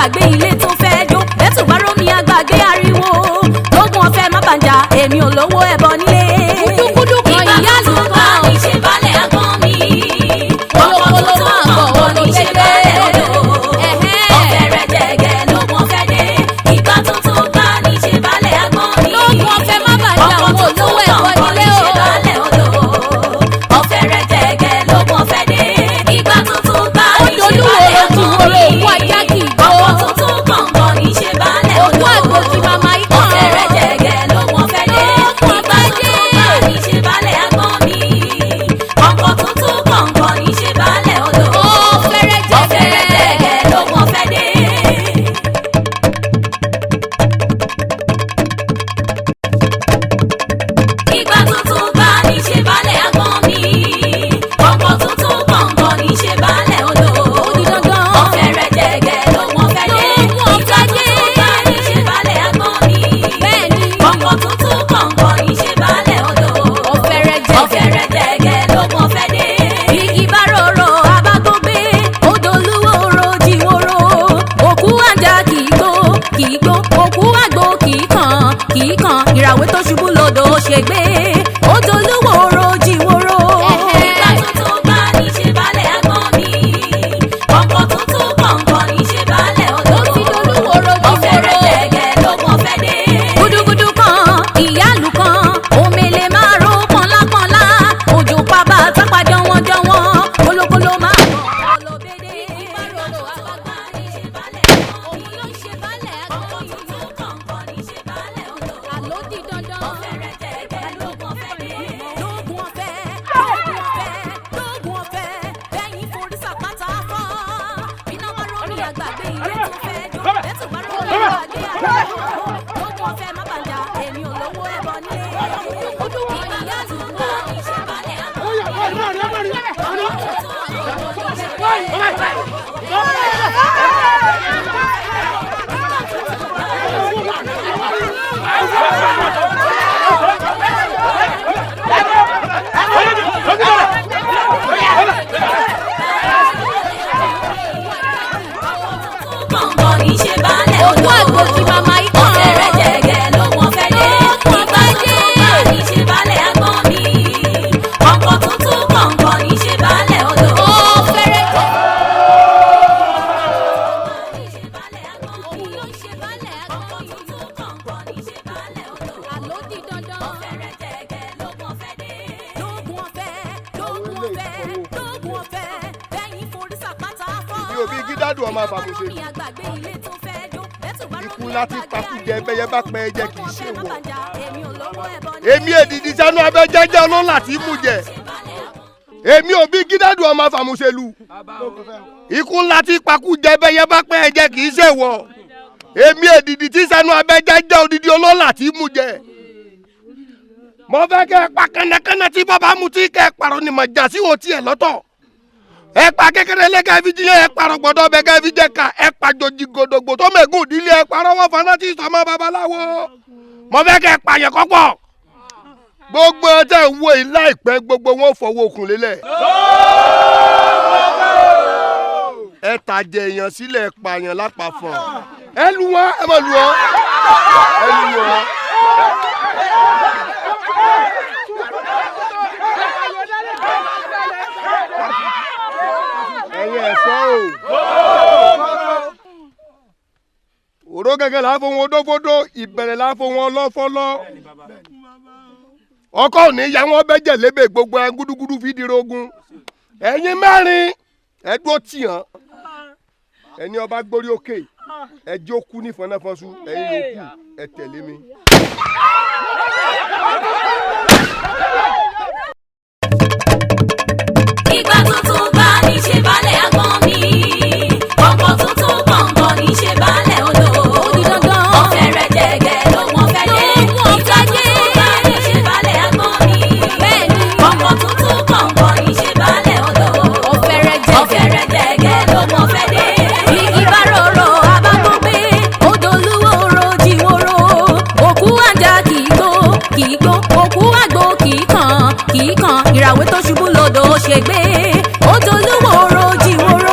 àgbàgbé ilé tó fẹ́ jó bẹ́tù bá rómi àgbàgbé ariwo lógún ọ̀fẹ́ má bàjá èmi ò lówó ẹbọ nílé. kúdúkúdú kan ìyá ló bá ní ṣe balẹ̀ àgbọn mi ọkọ̀ tó tó kọ̀ọ̀kan ní ṣe balẹ̀ odò ọ̀fẹ́ rẹ̀ jẹ̀gẹ̀ lógún ọ̀fẹ́ dé ìgbà tó tó bá ní ṣe balẹ̀ àgbọn mi lógún ọ̀fẹ́ má bàjá òun ò lówó ẹbọ nílé o ọ̀fẹ́ rẹ̀ jẹ̀gẹ̀ lógún ọ̀fẹ́ dé ìgbà tó tó bá ní ṣe balẹ̀ àgbọn mi ọkọ̀ tó tó kọ̀ọ̀kan ní ṣe balẹ̀ odò ọ̀fẹ́ rẹ̀ jẹ̀gẹ̀ lógún ọ̀fẹ́ dé ìgbà tó tó bá ní ṣe balẹ̀ àgbọn mi ọkọ̀ tó tó kọ̀ọ̀kan ní ṣe balẹ̀ odò ọ̀fẹ́ rẹ̀ jẹ̀gẹ̀ lógún ọ̀fẹ́ dé. ìgbà tó tó bá ní ṣe balẹ̀ àgbọn mi ọkọ̀ tó tó kọ̀ọ̀kan ní ṣe balẹ̀ odò ọ̀fẹ́ rẹ̀ jẹ̀gẹ̀ lógún ọ̀fẹ́ dé ìgbà tó tó bá ní ṣe balẹ̀ àgbọn mi ọkọ̀ tó tó kọ̀ọ̀kan ní ṣe balẹ̀ odò ọ̀fẹ́ rẹ̀ jẹ̀gẹ̀ lógún ọ̀fẹ́ dé. igi bá rorò abágbógbé odò olúwo rojiworo òkú àjà kì í gbó òkú àgbo kì í kàn ìràwé tó ṣubú lodò ṣègbé odò olúwo rojiworo. ìgbà tó tó bá ní ṣe balẹ̀ àgbọn mi ọkọ̀ tó tó kọ̀ọ̀kan ní ṣe balẹ̀ odò ọ̀fẹ́ rẹ̀ jẹ̀gẹ̀ lógún ọ̀fẹ́ dé. gúdúgúdú kan ìyáàlú kan omele máa ro pọ́nlápọ́nlá òjò pàbà tápà jọ̀wọ́n kólókóló máa bọ̀ ọlọ́bẹ̀dẹ̀. ìbárò àgbàgbà ní ṣe balẹ̀ òun ló ṣe balẹ̀ ọkọ̀ tó tó kọ̀ọ̀kan ní ṣe balẹ̀ odò àló di dandan ọ̀fẹ́ rẹ̀ jẹ̀gẹ̀ lógún ọ̀fẹ́ dé. lógún ọ̀fẹ́ bẹ́yìn forí sàpátá fọ́ iná bá rómi àgbàgbé ilé tó fẹ́ jó bẹ́tù bá rómi àgbàgbé ariwo lógún ọ̀fẹ́ má bàjá èmi ò lówó ẹbọ nílé. ìyá tó bá ní ṣe balẹ̀ kọ̀ọ̀kan ní ṣe balẹ̀ odò ọ̀fẹ́ rẹ̀ jẹ̀gẹ̀ lógún ọ̀fẹ́ dé ìgbà tó tó bá ní ṣe balẹ̀ àgbọn mi ọkọ̀ tó tó kọ̀ọ̀kan ní ṣe balẹ̀ odò ọ̀fẹ́ rẹ̀ òbí gídádùn ọmọ àfàmùṣe ikú láti pakújẹ bẹyẹ bá pẹ jẹ kì í ṣe wọ èmi èdìdì sanu abẹjẹjẹ ọlọ́lá tí mú jẹ èmi òbí gídádùn ọmọ àfàmùṣe lu ikú láti pakújẹ bẹyẹ bá pẹ jẹ kì í ṣe wọ èmi èdìdì tí sanu abẹjẹjẹ odidi ọlọ́lá tí mú jẹ mo fẹ́ kẹ́ ẹ pa kẹ́nẹ́kẹ́nẹ́ tí bàbá mu tí kẹ́ ẹ pàrọ̀ ni mà já sí wo tiẹ̀ lọ́tọ̀ ẹ pa kékeré lé kẹ́ fi jíyẹn ẹ parọ́ gbọ́dọ̀ bẹ kẹ́ fi jẹ́ ká ẹ pa jòjì gòdògbò tó mẹ́gùn ìdílé ẹ parọ́ wọ́n fana tí sọmọ babaláwo mo fẹ́ kẹ́ ẹ pa yẹn kọ́pọ̀ gbogbo ẹjẹ ń wo yìí láìpẹ́ gbogbo wọn fọwọ́ okùn lélẹ̀ ẹ tàjẹ èèyàn sílẹ̀ pààyàn lápapọ̀ ẹ lu wọn ẹ má lu wọn ẹ lu wọn. ẹ̀yin ẹ̀fọ́ o òró gẹ́gẹ́ là á fọ wọn odófódó ìbẹ̀rẹ̀ là á fọ wọn ọlọ́fọ́lọ́ ọkọ ò ní ya wọn bẹ́jẹ̀ lébè gbogbo ẹ gúdúgúdú fi dìrò ogun ẹ̀yin mẹ́rin ẹ dúró tì hàn ẹni ọba gbórí òkè ẹ jẹ́ ó kú ní fọnáfọ́sù ẹ̀yin yòókù ẹ tẹ̀lé mi. ìgbà tuntun bá ní ṣe balẹ̀ àgbọn mi ọkọ̀ tuntun kọ̀ọ̀kan ní ṣe balẹ̀ odò ọ̀fẹ́ rẹ̀ jẹ̀gẹ̀ lógún ọ̀fẹ́ dé ìgbà tuntun bá ní ṣe balẹ̀ àgbọn mi ọkọ̀ tuntun kọ̀ọ̀kan ní ṣe balẹ̀ odò ọ̀fẹ́ rẹ̀ jẹ̀gẹ̀ lógún ọ̀fẹ́ dé. igi bá rorò abágbógbé odò olúwo rojiworo òkú àjà kì í gbó òkú àgbo kì í kàn ìràwé tó ṣubú lodò ṣègbé odò olúwo rojiworo.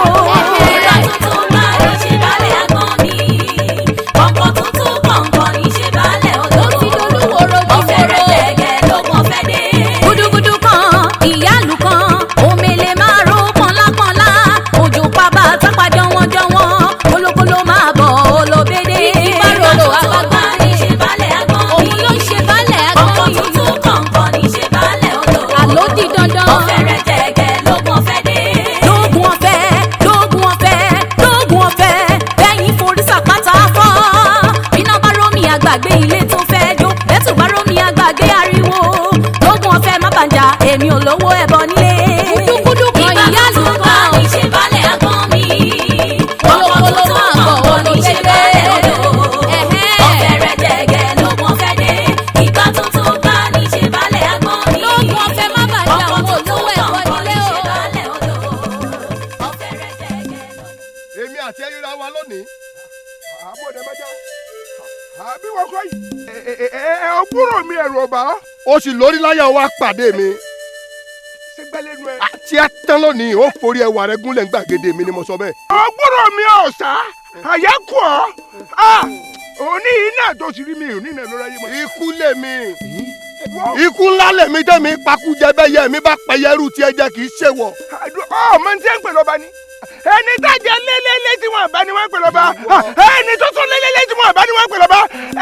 lówó ẹbọ nílé. kúdúkúdú kan ìyá ló bá ní ṣe balẹ̀ àgbọn mi. ọkọ̀ tuntun kọ̀ọ̀kan ní ṣe balẹ̀ odò. ọ̀fẹ́rẹ́ jẹ̀gẹ̀ lógún ọ̀fẹ́ dé. ìgbà tuntun bá ní ṣe balẹ̀ àgbọn mi. lógún ọ̀fẹ́ má bàjẹ́ àwọn olówó ẹbọ nílé o. èmi àti ẹyíra wa lónìí. àbọ̀dé mẹ́jà àbí wọ́n kọ́ yìí. ọgbúrò mi ẹ̀rù ọba. o sì lórí láyà wa pàdé mi. ṣé gbẹ́lẹ́nu ẹ. àti atán lónìí ó forí ẹwà rẹ gúnlẹ̀ ń gbàgede mi ni mo sọ bẹ́ẹ̀. ọgbúrò mi ọ̀sà àyẹ́kù ọ́ òní iná tó sì rí mi òní iná ló ráyé mọ́. ikú lèmi ikú ńlá lèmi tẹ́mi pakújẹ bẹ́ẹ̀ yẹ mi bá pẹ̀yẹ́rù tí ẹ jẹ́ kì í ṣe wọ̀. ọmọ ní tí ń pè lọ́ba ni ẹni tájẹ lélẹ́lẹ́ tí wọ́n bá ní wọ́n pè lọ́ba ẹni tó tún lélẹ́lẹ́ tí wọ́n bá ní wọ́n pè lọ́ba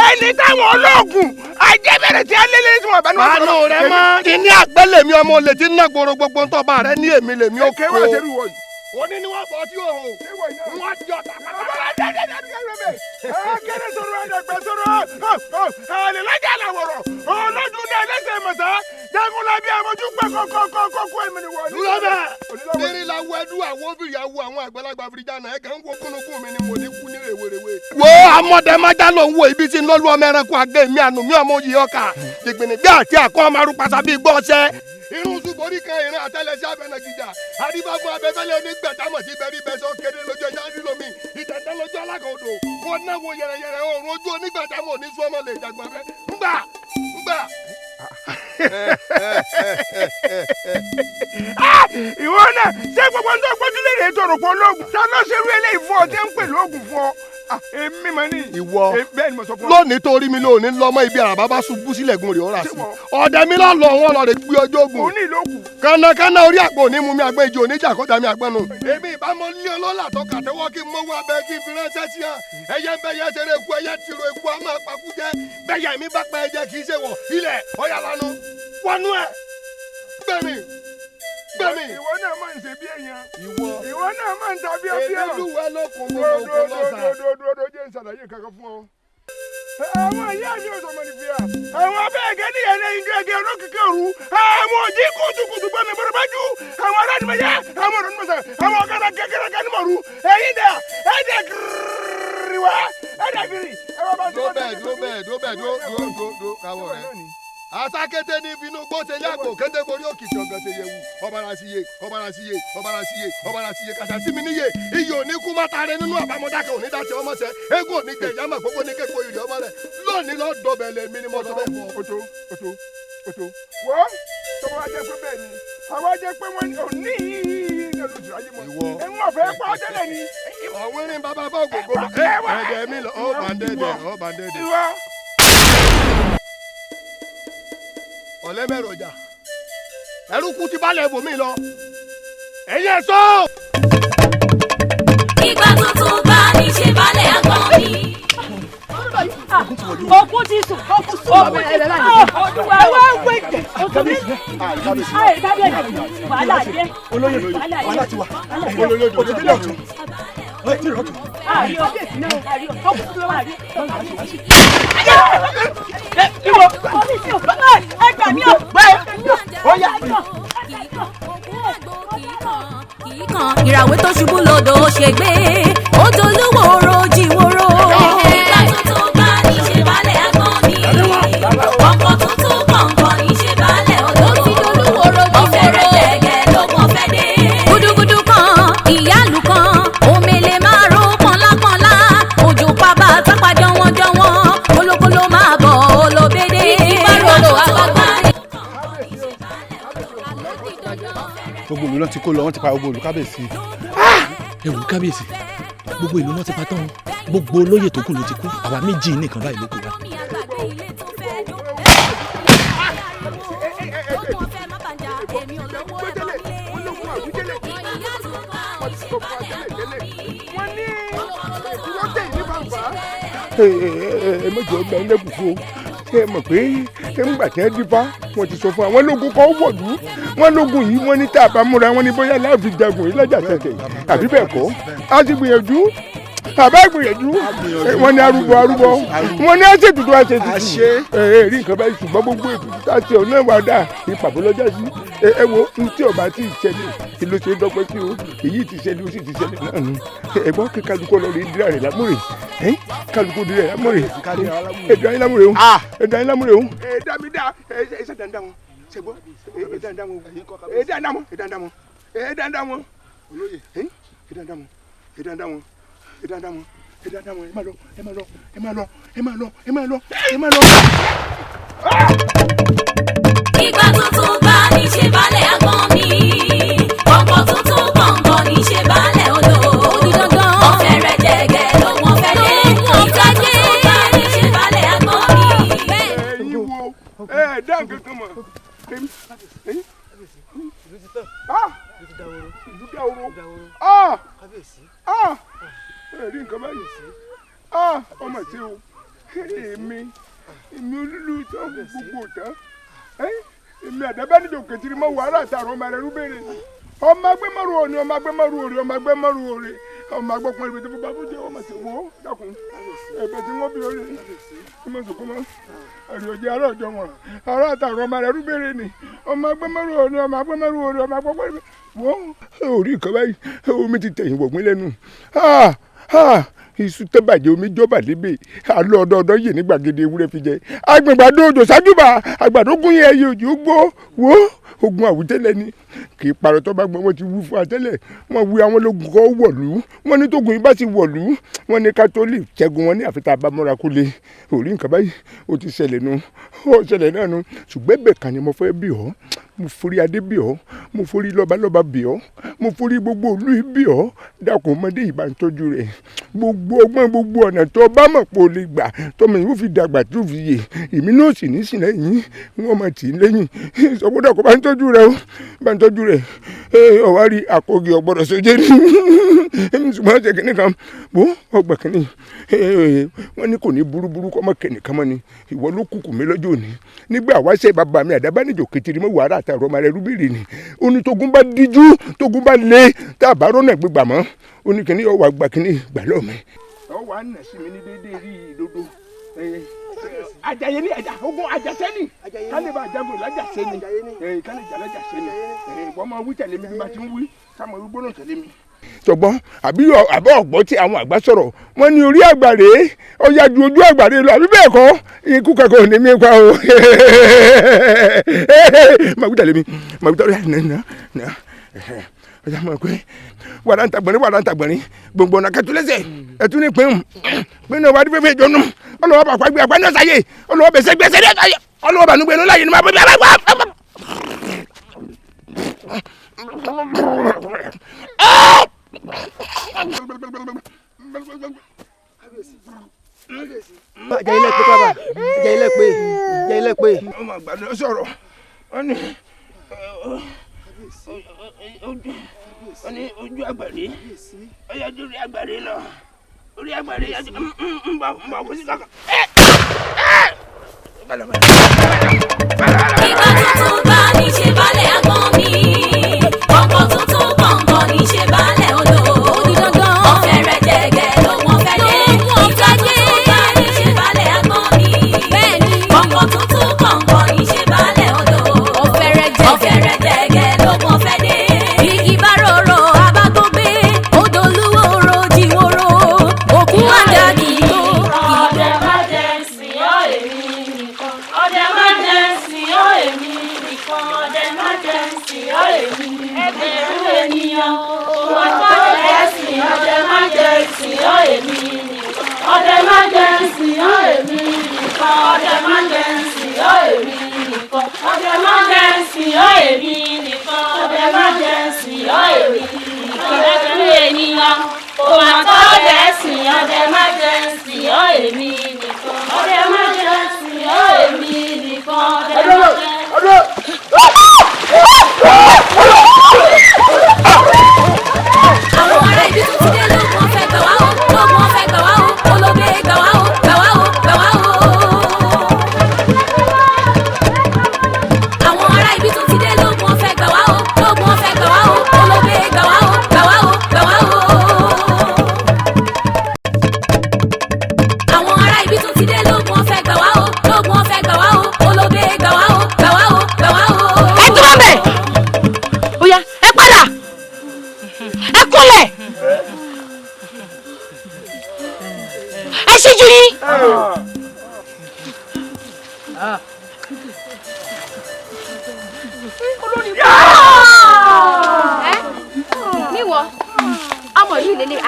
ẹni táwọn olóògùn ajẹ́bẹ̀rẹ̀ tí wọ́n lélẹ́lẹ́ tí wọ́n bá ní wọ́n pè lọ́ba. àánú rẹ mọ kíní àgbẹ̀lẹ̀mí ọmọ olè tí ń ná gbòòrò gbogbo ńtọ́ba rẹ ní èmi lèmi ó kó. kéwàá ṣe rí wọ̀nyí. òní ni wọ́n bọ̀ tí o hò wọ́n jọ wo amọ̀dẹ́májá ló ń wo ibi tí ń lọ́lú ọmọ ẹranko àgẹ́ mi àánú mi ọmọ yìí ọkà jìgbìnìgbé àti àkọ́ ọmọ arúgbàsá bíi gbọ́ọ̀ṣẹ́ irun ṣùgbọ́n kan ìran àtẹlẹsẹ abẹnagìjà àdìbàbọ abẹfẹlẹ onígbàtàmọ̀ sí bẹ̀rí bẹ́sọ̀ kéde lójú ẹja nílòmí ìtẹ̀tẹ̀ lójú alákòódò wọn náwó yẹrẹyẹrẹ oòrùn ojú onígbàtàmọ̀ ní sọmọ lè jàgbọ́n fẹ́ ńgbà. ìwọ náà ṣé gbogbo ń tó gbójúlé rèé tó rò pé olóògùn ta ló ṣe rú eléyìí fún ọ tí ń pè lóògùn fún ọ. èmi mọ ní. ìwọ bẹ́ẹ̀ ni mo sọ fún ọ. lónìí torí mi lónìí lọmọ ibi àràbá bá ṣubú sílẹ̀ gun rè ọ̀rà sí. ọ̀dẹ mi lọ wọn lọ rè gbé ọjọ́ ogun. òní ìlókù. kánnakánná orí àgbò ní mu mi àgbẹ̀ ìjì oníjà kó dàmí àgbẹ̀nu. èmi ìbámu ní ọlọ́lá tó kàtẹ́wọ́ kí n mọ́wọ́ abẹ́ kí n fi ránṣẹ́ sí à. ẹyẹ ń bẹ yẹ ṣeré eku ẹyẹ tìrò eku a máa pakú jẹ bẹ́yà mi bá pẹ́ jẹ kì í ṣe wọ̀ ilẹ̀ ọ̀yà lanu wọnú ẹ̀ gbẹ̀mí. ìwọ náà máa ń ṣe bí èèyàn. ìwọ náà máa ń ta bí ọbí ọ. èmi lúwẹ̀ lókun gbogbo lọ́sà. dodo jẹ́ ìṣàlàyé kankan fún ọ. àwọn ìyá mi ò sọmọ ní fìyà. àwọn abẹ́ẹ̀gẹ́ ní ẹlẹ́yin gẹ́gẹ́ olókìkẹ́ òru. àwọn òjì kùtùkùtù gbọ́ mi bọ́dọ̀ bá jù. àwọn aládìmọ̀yá àwọn ọ̀rọ̀ nímọ̀sá àwọn ọ̀gá kékeré nímọ̀rú. ẹ̀yin dà ẹ̀dẹ̀ gírí wa ẹ̀dẹ̀ gírí. dó káwọ́ rẹ̀. asákété ní inú gbó ṣe yàgò kété borí òkìtì ọ̀gàn ṣe yẹwu ọ̀bàrà sí iye kàṣà sí mi níye iyì òní kú má taare nínú àbámọ́dákẹ́ òní dá ti ọmọ ṣẹ eégún òní jẹ ìyá mà gbogbo ní kéko ìrì ọmọ rẹ lónìí lọ dọbẹlẹ mi ni mo sọ bẹ́ẹ̀ fún ọ. oto wọ́ tọ́wọ́ wá jẹ́ pé bẹ́ẹ̀ ni àwa jẹ́ pé wọ́n ò ní ìlú ayé mọ́ ẹ̀wọ̀n ọ̀fẹ́ pa ọ́ tẹ́lẹ̀ ni. ọ̀wọ́n ní bàbá bá ògògó ẹ̀ẹ́dẹ̀ mi lọ ọ̀ bàndẹ́dẹ̀. ọ̀lẹ́mẹ̀rọ ọjà ẹrú kú ti balẹ̀ ibòmí lọ ẹ̀yẹ sọ. ìgbà tuntun bá ní ṣe balẹ̀ àgbọn mi. Òkú ti sùn. Olúwa wá wẹ̀jẹ̀. Kábíyèsí wàhálà dé. wàhálà ti wà olóyè òtún délé ọ̀tún. ìràwé tó ṣubú lọ́dọ̀ ó ṣègbé ó dolówó rojì wóró. ìgbà tuntun bá ní ṣe balẹ̀ àgbọn mi. ọkọ̀ tuntun kọ̀ọ̀kan ní ṣe balẹ̀ odò. ó ti dolówó rojì wóró. ọ̀fẹ́rẹ́ jẹ̀gẹ̀ lógún ọ̀fẹ́ dé. gúdúgúdú kan ìyáàlú kan òmèlè máa ro pọ̀nlápọ̀nlá. òjò pàbà tápà jọ̀wọ́njọ̀wọ́n olókòló máa bọ̀ olóbédé. ìgbà tuntun bá ní. gbogbo ìlú náà ti kó lọ wọn ti pa gbogbo ìlú kábíyèsí. ẹ wò kábíyèsí gbogbo ìlú náà ti pa tán gbogbo olóyè tó kù ló ti kú àwa méjì nìkan báyìí ló kù wá. mọ̀jọ́ ọgbà ẹ̀ lẹ́kùn fún o ṣé ẹ mọ̀ pé ńgbà tí wọ́n dífá wọ́n ti sọ fún àwọn lógun kan wọ̀lú wọ́n lógun yìí wọ́n ní tá a bá múra wọn ní bóyá láàfin jagun yìí lọ́jà tẹ̀tẹ̀ àbí bẹ́ẹ̀ kọ́ a ti gbìyànjú àbá gbìyànjú wọ́n ní arúgbó wọ́n ní àṣetutù rí nǹkan báyìí ṣùgbọ́n gbogbo ètùtù tá a ṣe ọ̀nà ìwà dà ní pàbó lọ́jà sí ẹ wo tí ọba tí ì ṣẹlẹ̀ tí ló ṣe dọ́gbẹ́ sí o èyí ti ṣẹlẹ̀ ó sì ti ṣẹlẹ̀ náà nù ẹ̀gbọ́n kí kálukú lọ rí dírà rẹ̀ lámúrè kálukú dírà rẹ̀ lámúrè ẹ̀dá yín lámúrè o ẹ̀dá yín lámúrè o. ẹ̀dá mi dá ẹ̀ṣẹ̀ dáńdá wọn ṣẹ̀gbọ́n ẹ̀dá dáńdá wọn ẹ̀dá dáńdá wọn ẹ̀dá dáńdá wọn ẹ̀dá dáńdá wọn olóyè ẹ̀dá dáńdá wọn ẹ̀dá dáńdá wọn ẹ̀dá dáńdá wọn ẹ̀dá dáńdá wọn ẹ má lọ ẹ má lọ ẹ má lọ ẹ má lọ ẹ má lọ ẹ má lọ. Ìgbà tuntun bá ní ṣe balẹ̀ àgbọn mi. Ọkọ̀ tuntun gbọ̀ngàn ní ṣe balẹ̀ odò. Ó di dandan. Ọ̀fẹ́ rẹ̀ jẹ̀gẹ̀ ló wọ́n fẹ́ dé. Ìgbà tuntun bá ní ṣe balẹ̀ àgbọn mi. ẹ̀yin wo dá nǹkan kan mọ̀ ìlú dáwòrò rí nǹkan báyìí ọmọ tí o èmi olúlu tó gbogbo tán èmi àdábánijọ kẹtìrì mọ wàhálà àtàrọ ọmọ rẹ rúbèrè ọmọ agbẹmọrù òní ọmọ agbẹmọrù òrè ọmọ agbẹmọrù òrè ọmọ agbọpọ ibi tó bá bó jẹ ọmọ tí wò ó dákun ẹ̀bẹ̀ tí wọn bí òrè ọmọ sọkún mọ àríọjẹ ará ọjọ́ wọn ará àtàrọ ọmọ rẹ rúbèrè ni ọmọ agbẹmọrù òní ọmọ agbẹmọrù òrè ọmọ agbọpọ ibi wò ó orí nǹkan báyìí omi ti tẹ̀yìn wọ̀gbìn lẹ́nu iṣu tẹ́bàjẹ́ omi jọba lébè àlọ́ ọ̀dọ́ọ̀dọ́ yìí ní gbàgede ewúrẹ́ fi jẹ agbègbàdo òjò ṣájúbà àgbàdo gún yẹn ẹyẹ òjò gbó wó ogun àwùjẹ́lẹ̀ ni kì í parọ́ tó bá gbọ́ wọ́n ti wú fún àtẹ́lẹ̀ wọ́n wí àwọn ológun kọ́ wọ̀lú wọ́n ní tógun yìí bá ti wọ̀lú wọ́n ní kátólì ṣẹ́gun wọn ní àfitá abámọ́ra kú lé orí nǹkan báyìí ó ti ṣẹlẹ̀ nu ó ṣẹlẹ̀ náà nu ṣùgbọ́n ẹ̀bẹ̀ kan ni mo fẹ́ bí ọ́ mo forí adé bí ọ́ mo forí lọ́balọ́ba bí ọ́ mo forí gbogbo ìlú yìí bí ọ́ dákun ọmọdé yìí bá ń tọ́jú rẹ̀ gbogbo ọgbọ́n gbogbo ọ̀nà tó bá mọ̀ pé o lè gbà tọmọ yìí ó fi dàgbà tó fi yè èmi náà sì ní sílẹ̀ yìí wọ́n mọ̀ tì í lẹ́yìn ìsọgbọ́dọ̀ kó bá ń tọ́jú rẹ̀ o bá ń tọ́jú rẹ̀ ọ̀wárí àkọ́gì ọ̀gbọ́dọ̀ sójé ní ṣùgbọ́n ṣe kìnnì kan bó ọgbà kìnnì wọ́n ní kò ní burúburú kọ́ mọ́ kẹ́nìkan mọ́ ni ìwọ ló kúkú mi lọ́jọ́ òní nígbà wáṣẹ́ bàbá mi àdábánijọ́ kẹtìrì mọ́ wàrà àtàrọ̀ ọmọ rẹ̀ rúbìrì ni ó ní tógun bá díjú tógun bá lé tá a bá rọ́nà gbégbà mọ́ ó ní kìnnì ọwọ́ àgbà kìnnì gbà lọ́ọ̀ mi. ọwọ́ à ń nà sí mi ní déédéé rí ìdodo ajaye ni aja ogun ajase ni kálí bá jago lájàse ni kálí jà lájàse ni wọ́n máa wí tẹ̀lé mi bí wọ́n ti ń wí sáwọn arúgbó náà tẹ̀lé mi. ṣùgbọ́n àbọ̀ ọ̀gbọ́n tí àwọn àgbà sọ̀rọ̀ wọ́n ní orí àgbàre ọ̀yà ju ojú àgbàre lọ àbí bẹ́ẹ̀ kọ́ ikú kankan ò ní mí pa o. máa wí tẹ̀lé mi máa wí tẹ̀lé mi ọjà mọ̀ pé wàrà ń tagbọ̀nrín gbòǹgbò ọ̀nà kẹtùlẹ́sẹ̀ ẹ̀tún ní pín náà wà ní fẹ́fẹ́ ìjọ́nù ọlọ́wọ́ bá pàgbé àgbà náà sáyé ọlọ́wọ́ bẹ̀sẹ̀ gbẹ̀sẹ̀ ní ẹ̀sáyé ọlọ́wọ́ bá nugbẹ̀nu láyé ní ma bọ́ bí abẹ́ wà. jẹ́ ilé pé bàbá jẹ́ ilé pé. ọmọ àgbà náà sọ̀rọ̀ wọ́n ní ojú àgbàre ọyọ orí àgbàre lọ orí àgbàre yájú ń bá kó sí kankan. Ìgbà tuntun bá ní ṣe balẹ̀ àgbọn mi. Ọkọ̀ tuntun gbọ̀ngàn ní ṣe balẹ̀ odò. Ó di dandan. Ọ̀fẹ́ rẹ̀ jẹ̀gẹ̀ ló wọ́n fẹ́ dé. Ìgbà tuntun bá ní ṣe balẹ̀ àgbọn mi. Bẹ́ẹ̀ni. Ọkọ̀ tuntun gbọ̀ngàn ní ṣe balẹ̀ odò. Ọ̀fẹ́ rẹ̀ jẹ̀gẹ̀ ló wọ́n fẹ́ dé. Igi bá rorò abá tó gbé. Odò olúwo ro jìwòrò. Òkú àjà kì í tó. Ọdẹ má jẹ́ sìn ọ́ èmi nìkan. Ọdẹ má jẹ́ sìn ọ́ èmi nìkan. Ọdẹ má jẹ́ sìn ọ́ èmi nìkan. Ẹgbẹ̀rún ènìyàn. Wà á jẹ́ sìn ọdẹ má jẹ́ sìn ọ́ èmi nìkan. Ọdẹ má jẹ́ sìn ọ́ èmi nìkan. Ọdẹ má jẹ́ sìn ọ́ èmi nìkan. Ọdẹ má jẹ́ sìn ọ́ èmi nìkan. Ọdẹ má jẹ́ sìn ọ́ èmi nìkan. Ẹgbẹ̀rún ènìyàn. Wà á jẹ́ sìn ọdẹ má jẹ́ sìn ọ́ èmi nìkan. Ọdẹ má jẹ́ sìn ọ́ èmi nìkan. Ọdẹ má jẹ́. Àwọn ará ibi tó ti dé lóògùn ọ̀fẹ́ gbà wá o, lóògùn ọ̀fẹ́ gbà wá o, olóbe gbà wá o, gbà wá o, gbà wá o. Àwọn ará ibi tó ti dé lóògùn ọ̀fẹ́ gbà wá o, lóògùn ọ̀fẹ́ gbà wá o, olóbe gbà wá o, gbà wá o, gbà wá o. Àwọn ará ibi tó ti dé lóògùn ọ̀fẹ́ gbà wá o, lóògùn ọ̀fẹ́ gbà wá o, olóbe gbà wá o, gbà wá o, gbà wá o. ṣíjú yín. níwọ̀ ọmọ yìí lélẹ̀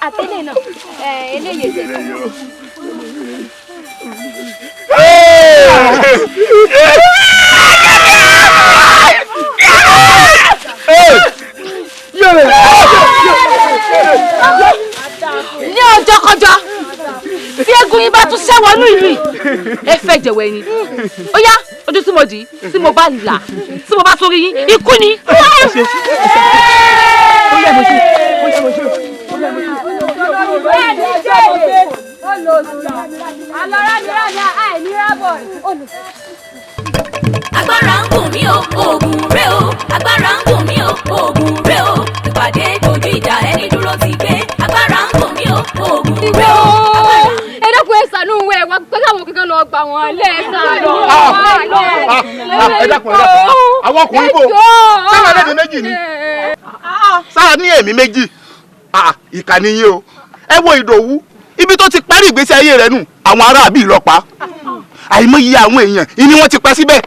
àtẹ́lẹ̀ náà eléyè jẹ. ní ọjọ́ kọjọ́ tí eégún yín bá tún ṣẹ́wọ̀nú ìlú yìí ẹ fẹ́ jẹ̀wọ́ ẹni ó yá ojú tí mo dì í tí mo bá là tí mo bá sórí yín ikú ni. agbára ń gùn mí o oògùn rẹ o agbára ń gùn mí o oògùn rẹ o ìpàdé dojú ìjà ẹni dúró ti gbé agbára ń gùn mí o oògùn rẹ o. ẹ dẹ́kun ẹ ṣàánú ẹ wá pé káwọn kankan lọ gbà wọn lẹ́ẹ̀kan. ẹ dákun àwọn ọkùnrin kò sáà lẹ́nu méjì ni sáà ní èmi méjì ìkànnì yín o ẹ wo Ìdòwú ibi tó ti parí ìgbésí ayé rẹ̀ nù àwọn aráàbí ìlọpa àìmọye àwọn èèyàn ìní wọn ti pa síbẹ̀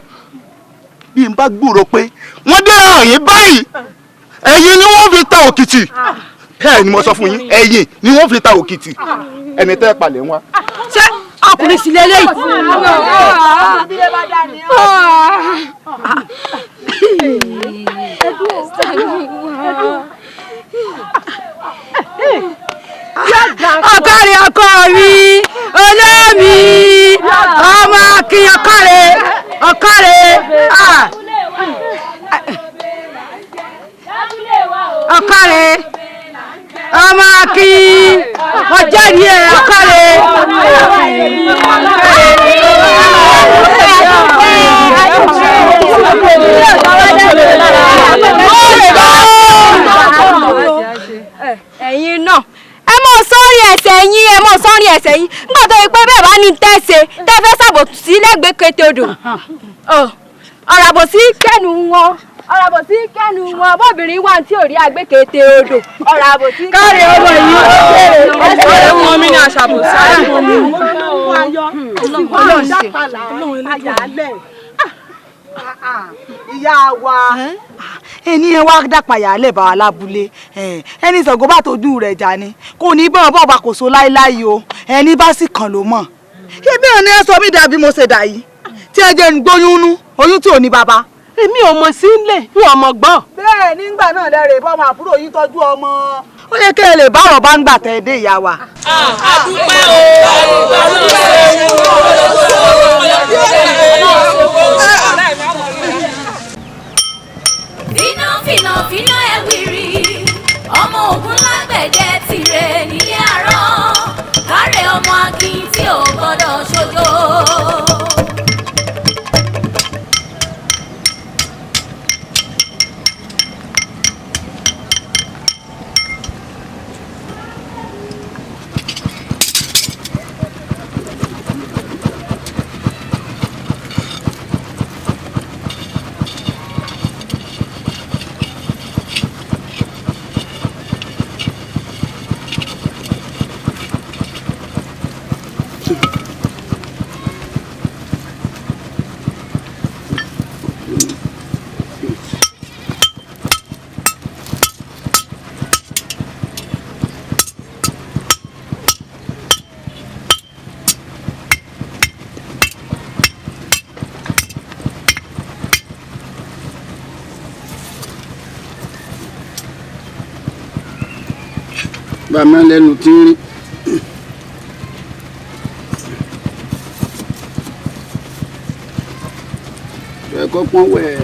bí n bá gbúrò pé wọ́n dé àyín báyìí ẹ̀yin ni wọ́n fi ta òkìtì bẹ́ẹ̀ ni mo sọ fún yín ẹ̀yin ni wọ́n fi ta òkìtì ẹni tẹ́ ẹ palẹ̀ wọn. ṣé ọkùnrin sì lélẹ́yìí. ọ̀kàrẹ̀ ọkọ mi olómi ọmọ akin ọ̀kàrẹ̀ ọ̀kàrẹ̀ ọ̀kàrẹ̀ ọmọ akin ọjẹ́rìí ẹ̀ ọ̀kàrẹ̀. ẹ̀yin náà ẹ mọ̀ sọ́rí ẹsẹ̀ yín ẹ mọ̀ sọ́rí ẹsẹ̀ yín nígbà tó yẹ pé bẹ́ẹ̀ bá ní tẹ́sẹ̀ tẹ́ fẹ́ ṣàbòsí lẹ́gbẹ̀ẹ́ kété odò ọ̀rọ̀ àbòsí kẹ́nu wọn ọ̀rọ̀ àbòsí kẹ́nu wọn bóbìnrin wà tí ò rí àgbékété odò ọ̀rọ̀ àbòsí. káre ọmọ yìí ọ̀rẹ́ wọn mi ní aṣàbòsí. ìyá wa ẹni ẹ wá dàpàyà lè bá wa lábúlé ẹni Ṣàngó bá tójú rẹ̀ jà ni kò ní bọ́n bọ́ bá kò so láéláé o ẹni bá sì kàn ló mọ̀. ibi ò ní ẹ sọ mí dàbí mo ṣe dà yìí tí ẹ jẹ́ ń gbóyún nú oyún tí ò ní bàbá. èmi ò mọ̀ sí ilé n ò mọ̀ gbọ́. bẹ́ẹ̀ nígbà náà lẹ́rìí bọ́mọ àbúrò yín tọ́jú ọmọ ó yẹ kí ẹ lè bá ọ̀rọ̀ bá ń gbà tẹ̀ dé ìyá wa. àdúpẹ́ fínà ẹ̀wìrì ọmọ ogun lágbẹ̀dẹ tirẹ̀ nílé àárọ̀ kárẹ̀ ọmọ akin tí ò gbọ́dọ̀ ṣojo. bàmí lẹ́nu tí ń rí. ẹ̀kọ́ pọ́n wẹ̀.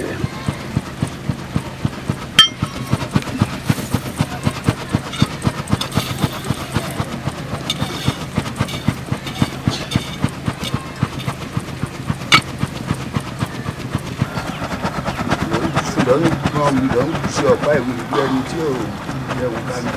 lọ́nà kan mi lọ́n sí ọ̀pá ìwé ìgbẹ́ ẹni tí ò yẹ̀wò dání.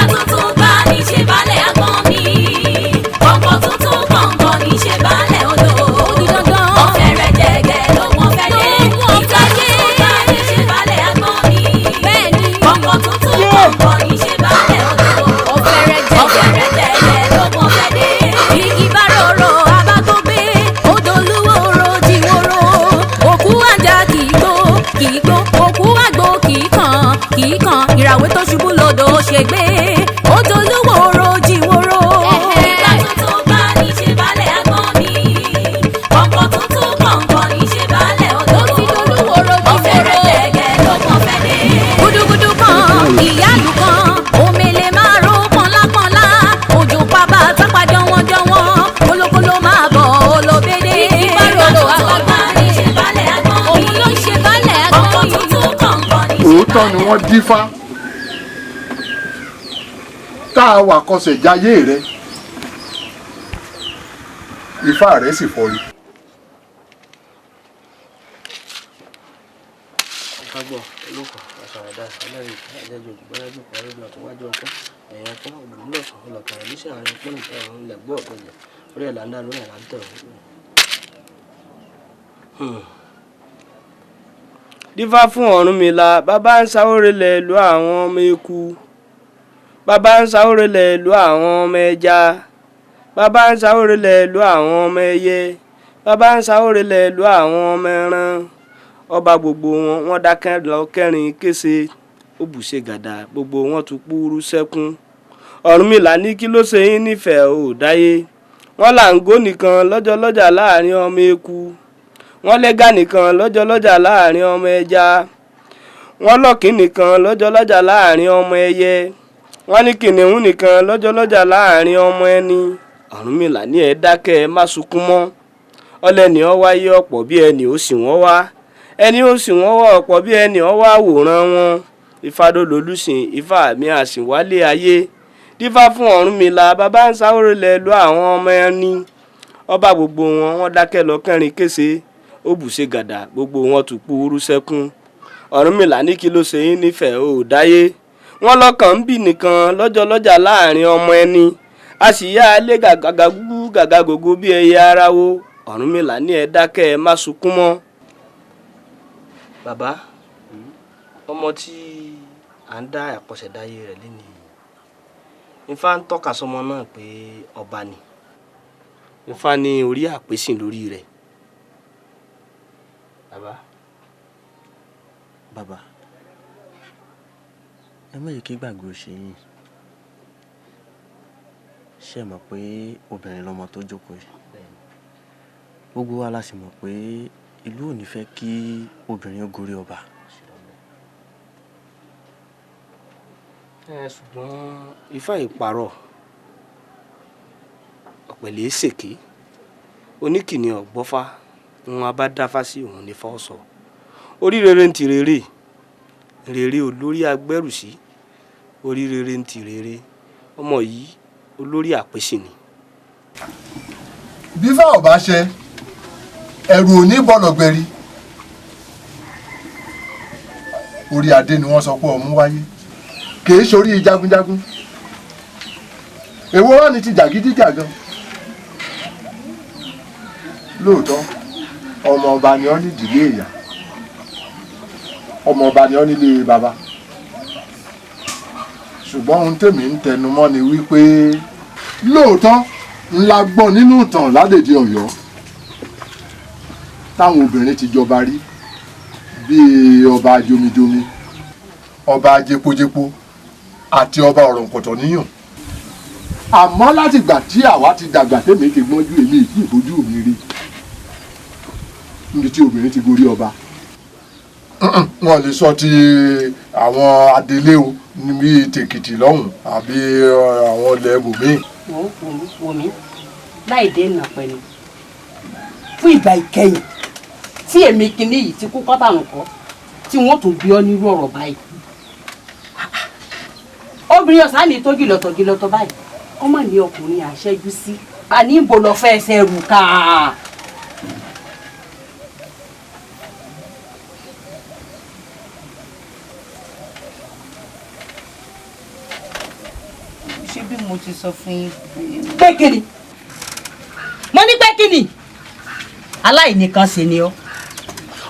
ìgbà tuntun bá ní ṣe balẹ̀ àgbọn mi. Kọ̀ǹkọ̀ tuntun kọ̀ǹkọ̀ ní ṣe balẹ̀ odò. Ọ̀fẹ́ rẹ̀ jẹ̀gẹ̀ ló wọ́n fẹ́ dé. Ìgbà tuntun bá ní ṣe balẹ̀ àgbọn mi. Kọ̀ǹkọ̀ tuntun kọ̀ǹkọ̀ ní ṣe balẹ̀ odò. Ọ̀fẹ́ rẹ̀ jẹ̀gẹ̀ ló wọ́n fẹ́ dé. Igi bá rorò abágbógbé. Odò olúwo ro jíwòrò. Òkú àjà kì í gbó. Òkú àgbò kì í kàn. Ìràwé tó ṣubú lodò ṣègbé. Odò olúwo ro jíwòrò. Ìgbà tuntun bá ní ṣe balẹ̀ àgbọn mi. Kọ̀ǹkọ̀ tuntun kọ̀ǹkọ̀ ní ṣe balẹ̀ odò. Ọ̀fẹ́ rẹ̀ jẹ̀gẹ̀ ló wọ́n fẹ́ dé. Gúdúgúdú kan ìyáàlú kan omele máa ro pọ́nlápọ́nlá. Òjò pàbà tápà jọ̀wọ́n. Kólókóló máa bọ̀ olóbédé. Ìgbà tuntun bá ní ṣe balẹ̀ àgbọn mi. Òun ló ṣe balẹ̀ àgbọn mi. Kọ̀ǹkọ̀ tuntun kọ̀ǹkọ̀ ní ṣe balẹ̀. Òótọ́ ni wọ́n dífá tá a wà kọsẹ̀ jayé rẹ ifá rẹ sì fọrí. Ọ̀kágbọ̀ olóko àṣàràdà ẹlẹ́rìí ẹ̀jẹ̀jọ ìgbọ́lájú parígbà tó wájú ọkọ́ ẹ̀yìn ọkọ́ ògbólọ́sàn ọlọ́kàrà níṣẹ́ àárín pọ́nì ẹ̀rùn ilẹ̀ gbọ́ ọ̀pẹ̀lẹ̀ orí ẹ̀ láńdà lórí ẹ̀ láńtẹ̀ dífá fún Ọ̀rúnmìlà bàbá ń sáwórelẹ̀ ìlú àwọn ọmọ eku bàbá ń sáwórelẹ̀ ìlú àwọn ọmọ ẹja bàbá ń sáwórelẹ̀ ìlú àwọn ọmọ ẹyẹ bàbá ń sáwórelẹ̀ ìlú àwọn ọmọ ẹran ọba gbogbo wọn dákẹ́ lọ kẹrin kése ó bùṣe gàdà gbogbo wọn tún púrú sẹ́kún Ọ̀rúnmìlà ní kí ló ṣe yín nífẹ̀ẹ́ ò dáyé wọn là ń gó nìkan lọ́jọ́ lọ́jà láàrin ọmọ eku wọ́n lẹ́gà nìkan lọ́jọ́ lọ́jà láàrin ọmọ ẹja wọ́n lọ́kìn nìkan lọ́jọ́ lọ́jà láàrin ọmọ ẹyẹ wọ́n ní kìnìún nìkan lọ́jọ́ lọ́jà láàrin ọmọ ẹni Ọ̀rúnmìlà ní ẹ dákẹ́ ẹ má sunkún mọ́ ọlẹ́ni ọ wáyé ọ̀pọ̀ bí ẹni ó sì wọ́n wá ẹni ó sì wọ́n wá ọ̀pọ̀ bí ẹni ọ wá wòran wọn Ifádólólùsìn Ifá mi àsìnwálé ayé dífá fún Ọ̀rúnmìlà bàbá ń sáwórelẹ̀ ìlú àwọn ọmọ ẹni ọba gbogbo wọn dákẹ́ lọ kẹrin kése ó bùṣe gàdà gbogbo wọn tún púrú sẹ́kún Ọ̀rúnmìlà ní kí ló ṣe yín nífẹ̀ẹ́ ò dáyé wọn lọ́kàn ń bì nìkan lọ́jọ́ lọ́jà láàrin ọmọ ẹni a sì yá alé gàgàgúgú gàgàgògó bí ẹyẹ aráwó Ọ̀rúnmìlà ní ẹ dákẹ́ ẹ má sunkún mọ́. bàbá ọmọ tí à ń dá àkọsẹ̀dáyé rẹ̀ lẹ́nu Ifá ń tọ́ka sọmọ náà pé ọba ni Ifá ní orí àpèsìn lórí rẹ̀. Bàbá ẹ má yẹ kí gbàgbé ó ṣe yín ṣe mọ̀ pé obìnrin lọmọ tó jókòó yìí gbogbo wa la sì mọ̀ pé ìlú ò ní fẹ́ kí obìnrin ó gorí ọba. ṣùgbọ́n Ifá ìparọ́ ọ̀pẹ̀lẹ̀ ṣèké oníkìní ọ̀gbọ́fá wọn a bá dáfá sí òun ní fọ́ọ̀sọ̀ orí rere ń ti rere rere olórí agbẹ́rùsí orí rere ń ti rere ọmọ yìí olórí àpèsè ni. bífá ọba ṣe ẹrù ò ní bọ́lọ̀ gbẹ̀rí orí adé ni wọ́n sọ pé ọmú wáyé kìí ṣorí jagunjagun èwo wà ní ti jàgídíjàgan lóòótọ́ ọmọ ọba ni ọ́ ní ìdílé ìyá ọmọ ọba ni ọ́ nílé bàbá ṣùgbọ́n ohun tèmi ń tẹnu mọ́ ni wípé lóòótọ́ ńlá gbọ́n nínú ìtàn ládèdè Ọ̀yọ́ táwọn obìnrin ti jọba rí bíi ọba jomijomi ọba jepojepo àti ọba ọ̀rọ̀ǹkọ̀tọ̀ níyàn àmọ́ látìgbà tí àwa ti dàgbà tèmi ti gbọ́njú èmi ìdí ìbojú mi rí níbi tí obìnrin ti gorí ọba wọn lè sọ ti àwọn adelé o níbi tèkìtì lọ́hùn àbí àwọn ilẹ̀ ibòmíì. wò mí láì dé ìnà pẹ̀lú fún ìgbà ìkẹyìn tí èmi kìíní yìí ti kú kọ́tàrùn kọ́ tí wọ́n tún bí ọ nírú ọ̀rọ̀ báyìí obìnrin ọ̀sán ní tó gìlọ̀tọ̀ báyìí ọmọ ní ọkùnrin àṣẹjú sí àní ìbò lọ fẹ́ ẹsẹ̀ rù ká. ṣé bí mo ti sọ fún yín pé kíni mo ní pé kíni aláìníkan ṣe ni ọ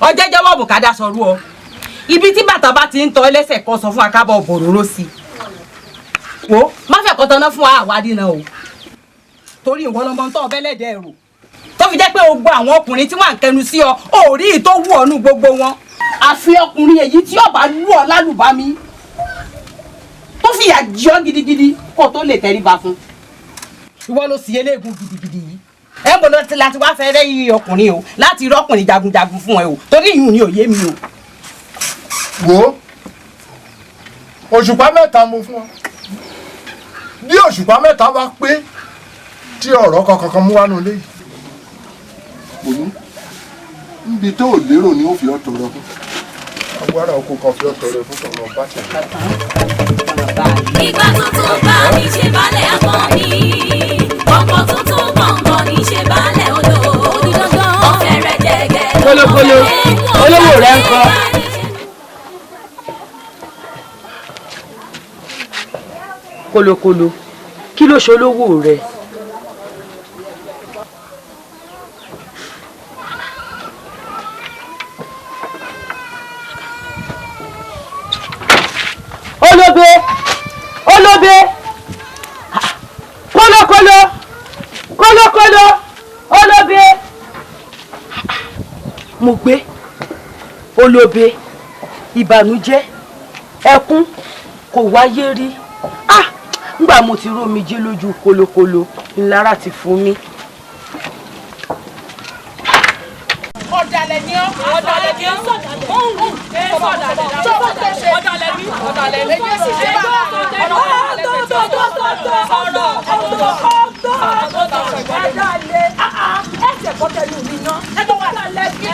ọjọ́ jẹ́wọ́ bùkádà sọ̀rọ̀ ọ ibi tí bàtà bá ti ń tọ́ ẹlẹ́sẹ̀ kan sọ fún akábọ̀ bòróró sí wo má fẹ́ kọ́ tọ́ná fún àwádìí náà o torí ìwọ lọmọ tó ọbẹ̀lẹ̀dẹ̀ ẹ̀rù tó fi jẹ́ pé o gbọ́ àwọn ọkùnrin tí wọ́n ń kẹnu sí ọ ò rí i tó wù ọ́ nù gbogbo wọn àfi ọkùnrin èyí tí ọba lù ọ lálùbami tó fìyà jẹ ọ́ gidigidi kó tó lè tẹríba fún ìwọ ló sì eléegun gidigidi yìí ẹ ń bọ̀ lọ́tí láti wá fẹ́ rẹ́ yí ọkùnrin o láti rí ọkùnrin jagunjagun fún ẹ o torí ìyún ni òye mi o. wo òṣùpá mẹ́ta mo fún ọ bí òṣùpá mẹ́ta bá pé tí ọ̀rọ̀ kankan mú wánú lé yìí kò ní níbi tó lérò ni ó fi ọ́ tọrọ fún agbára oko kan fi ọ́ tọrọ fún tọrọ bá tẹ̀. ìgbà tuntun bá ní ṣe balẹ̀ àgbọ̀n mi ọkọ̀ tuntun gbọ̀ngàn ní ṣe balẹ̀ odò ọ̀fẹ́ rẹ̀ jẹ́gẹ́ kólókóló olówó rẹ̀ ń kọ́. kólókóló kí ló ṣe olówó rẹ̀. olóbe olóbe kólókóló kólókóló olóbe mo gbé olóbe ìbànújẹ́ ẹkún kò wáyé rí ngbà mo ti rómi jẹ lójú kólókóló ńlára ti fún mi. ọ̀dàlẹ̀ ni ọ́ ọ̀dàlẹ̀ ni ọ́ ọ̀dàlẹ̀ ni ọ̀dàlẹ̀ ni èyí sì ṣe bá ẹsẹ̀ kọ́tẹ́lù mi ná ẹgbẹ́ wà lẹ́bí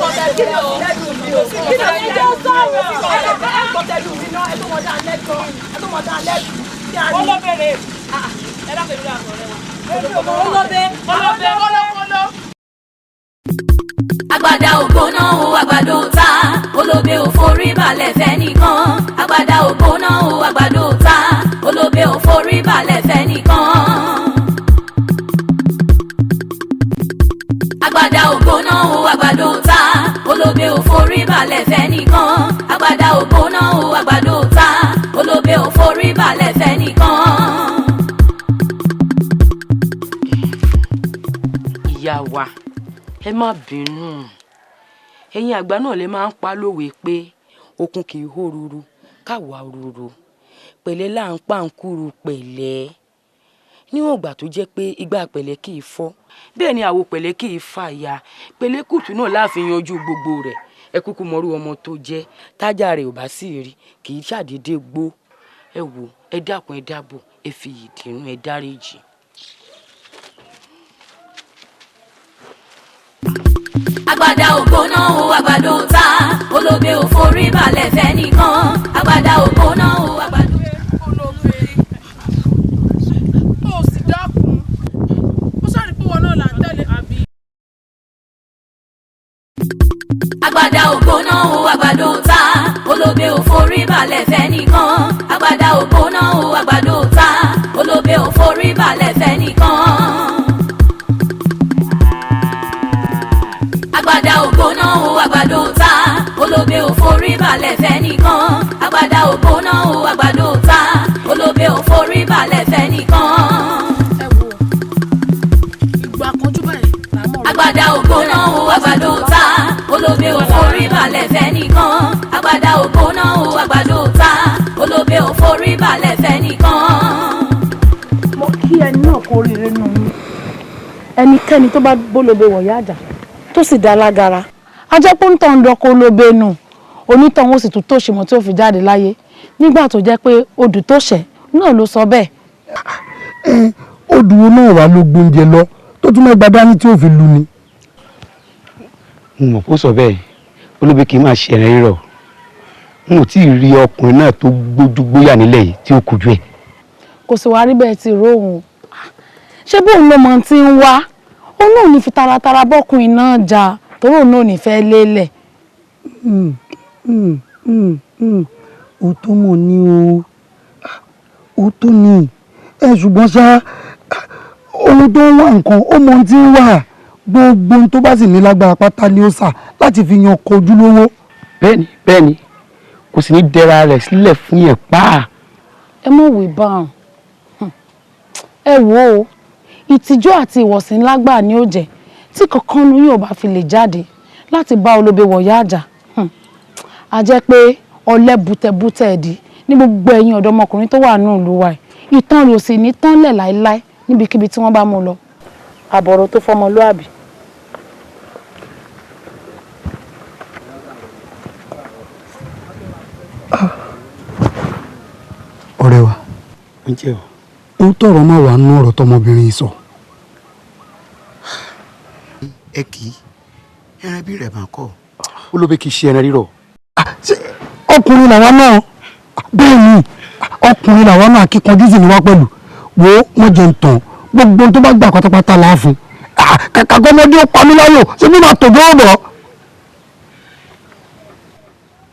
kọ́tẹ́lù mi ò sí ìdájọ́ sọ̀rọ̀ kọ́tẹ́lù mi ná ẹgbẹ́ wọn dá lẹ́jọ́ ẹgbẹ́ wọn dá lẹ́bí kí a ní. olóbèrè ẹ dákẹ́ ìlú àgbọ̀n rẹ wa olóbe olókóló. Agbada ògbóná o àgbàdo ta olóbe ò forí balẹ̀ fẹ́ nìkan agbada ògbóná o àgbàdo ta olóbe ò forí balẹ̀ fẹ́ nìkan. Agbada ògbóná o àgbàdo ta olóbe ò forí balẹ̀ fẹ́ nìkan agbada ògbóná o àgbàdo ta olóbe ò forí balẹ̀ fẹ́ nìkan. ìyá wa ẹ má bínú ẹ̀yin àgbà náà lè máa ń pa lówe pé okun kì í hó ruru káwa ruru pẹ̀lẹ́ là ń pa ń kúrú pẹ̀lẹ́ níwọ̀n ìgbà tó jẹ́ pé igbá pẹ̀lẹ́ kì í fọ́ bẹ́ẹ̀ ni àwo pẹ̀lẹ́ kì í fàya pẹ̀lẹ́ kùtù náà láàfin yanjú gbogbo rẹ̀ ẹ kúkú mọrú ọmọ tó jẹ́ tájà rẹ̀ ò bá sì rí kì í ṣàdédé gbó ẹ wò ẹ dákun ẹ dábò ẹ fi ìdìrún ẹ dáríjì. Agbada ògbóná o àgbàdo ta olóbe ò forí balẹ̀ fẹ́ nìkan agbada ògbóná o àgbàdo. olóbe ó sì dákun ó sáré pé wọn náà là ń tẹ̀lé àbí. Agbada ògbóná o àgbàdo ta olóbe ò forí balẹ̀ fẹ́ nìkan agbada ògbóná o àgbàdo ta olóbe ò forí balẹ̀ fẹ́ nìkan. Agbada ògbóná o àgbàdo ta olóbe ò forí balẹ̀ fẹ́ nìkan agbada ògbóná o àgbàdo ta olóbe ò forí balẹ̀ fẹ́ nìkan. ìgbà kanjú báyìí là ń mọ̀. Agbada ògbóná o àgbàdo ta olóbe ò forí balẹ̀ fẹ́ nìkan agbada ògbóná o àgbàdo ta olóbe ò forí balẹ̀ fẹ́ nìkan. mo kí ẹni náà kó oríire nù mí ẹnikẹ́ni tó bá bólóbe wọ̀nyá àjà tó sì dá lágara ajẹ́pọ̀ ń tàn dọ́kọ̀ olóbe nù onítọ̀hún ó sì tún tó ṣèmọ̀ tí ó fi jáde láyé nígbà tó jẹ́ pé odù tó ṣẹ̀ náà ló sọ bẹ́ẹ̀. odù wo náà wà ló gbóúnjẹ lọ tó tún mẹ́gbàá dání tí ó fi lu ni. n ò kó sọ bẹ́ẹ̀ olóbe kì í máa ṣe ẹ̀rẹ́ rírọ̀ n ò tí ì rí ọkùnrin náà tó gbójúgbóyà nílẹ̀ yìí tí ó kojú ẹ̀. kò sì wá rí bẹ́ẹ̀ ti róhùn ṣé bóun ló mọ tí ń wá òun náà ní fi taratara bọ́kùnrin náà jà torí òun náà ní fẹ́ lélẹ̀. ó tó mọ̀ ní o ó tó ní ṣùgbọ́n ṣá ohun tó ń wá nǹkan ó mọ ohun tí ń wà gbogbo ohun tó bá sì ní lágbára pátá ni ó sà láti fi yan ọkọ ojúlówó. bẹ́ẹ̀ni kò sì ní dẹra rẹ̀ sílẹ̀ fún yẹn pa. ẹ mọ̀ wí báwọn ẹ wò ó ìtìjú àti ìwọ̀sìn lágbà ni ó jẹ́ tí kankan nu yóò bá fi lè jáde láti bá olóbe wọ̀yá àjà a jẹ́ pé ọ̀lẹ bùtẹ̀bùtẹ̀ ẹ̀dí ní gbogbo ẹ̀yin ọ̀dọ́mọkùnrin tó wà nù ìlú wa yìí ìtàn rẹ̀ ò sì ní tán lẹ̀ láéláé níbikíbi tí wọ́n bá mú lọ àbọ̀rọ̀ tó fọmọlúàbí. ọ̀rẹ́ wa ó tọrọ máa wà nínú ọ̀rọ̀ tọmọbìnrin sọ. ẹ kì í ẹran bí rẹ̀ máa kọ́ olóbe kì í ṣe ẹran rírọ̀. ọkùnrin làwọn náà bẹ́ẹ̀ ni ọkùnrin làwọn náà kíkanjú sì ni wá pẹ̀lú wo wọ́n jẹ́ ń tàn gbogbo tó bá gbà pátápátá láàfin kàkà gọ́mọdé ó pa mí láyò ṣé bí máa tòjó bọ̀.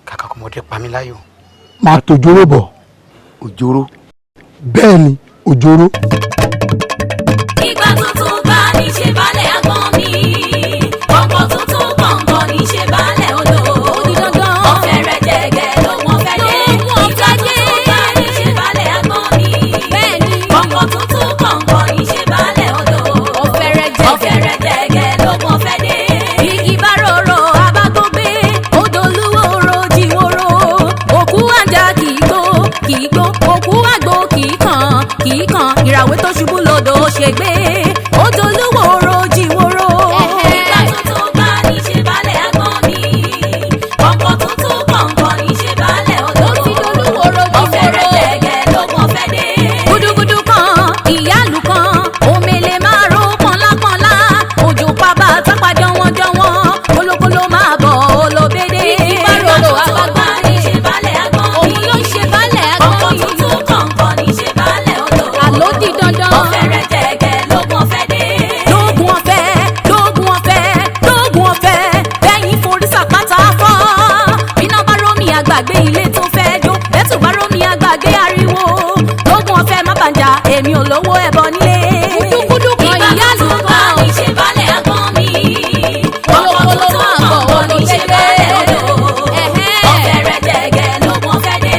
kàkà gọ́mọdé pa mí láyò. máa tòjóró bọ̀. òjòrò. bẹ́ẹ̀ ni òjòrò. ìgbà tuntun bá ní ṣe balẹ̀ àgbọn mi ọkọ̀ tuntun gbọ̀ngàn ní ṣe balẹ̀ odò ọ̀fẹ́ rẹ̀ jẹ̀gẹ̀ ló wọ́n fẹ́ dé ìgbà tuntun bá ní ṣe balẹ̀ àgbọn mi ọkọ̀ tuntun gbọ̀ngàn ní ṣe balẹ̀ odò ọ̀fẹ́ rẹ̀ jẹ̀gẹ̀ ló wọ́n fẹ́ dé igi bá rorò abágbógbé odò olúwo jíwòrò òkú àjà kìí gbó òkú àgbò kìí kan ìràwé tó ṣubú lodò ṣègbè odò olúwo jíwòrò. ìgbà tuntun bá ní ṣe balẹ̀ àgbọn mi ọkọ̀ tuntun gbọ̀ngàn ní ṣe balẹ̀ odò ọ̀fẹ́ rẹ̀ jẹ̀gẹ̀ ló wọ́n fẹ́ dé. gudugudu kan ìyáàlú kan omele máa ro pọnlápọnlá òjò pàbà tápà jọwọ́jọwọ́ kólókóló máa bọ̀ olóbédé. ìgbà tuntun bá ní ṣe balẹ̀ àgbọn mi òun ló ṣe balẹ̀ àgbọn mi ọkọ̀ tuntun gbọ̀ngàn ní ṣe balẹ̀ odò àló di dandan ọ̀fẹ́ rẹ̀ jẹ̀gẹ̀ ló wọ́n fẹ́ dé. lóògùn ọ̀fẹ́ bẹ́yìn forí sàpátá fọ́ bíná bá rómi àgbàgbé ilé tó fẹ́ jó bẹ́tù bá rómi àgbàgbé ariwo lóògùn ọ̀fẹ́ má bàjá èmi ò lówó ẹbọ nílé. kúdúkúdú kan ìyá ló bá ní ṣe balẹ̀ àgbọn mi ọkọ̀ tuntun gbọ̀ngàn ní ṣe balẹ̀ odò ọ̀fẹ́ rẹ̀ jẹ̀gẹ̀ ló wọ́n fẹ́ dé.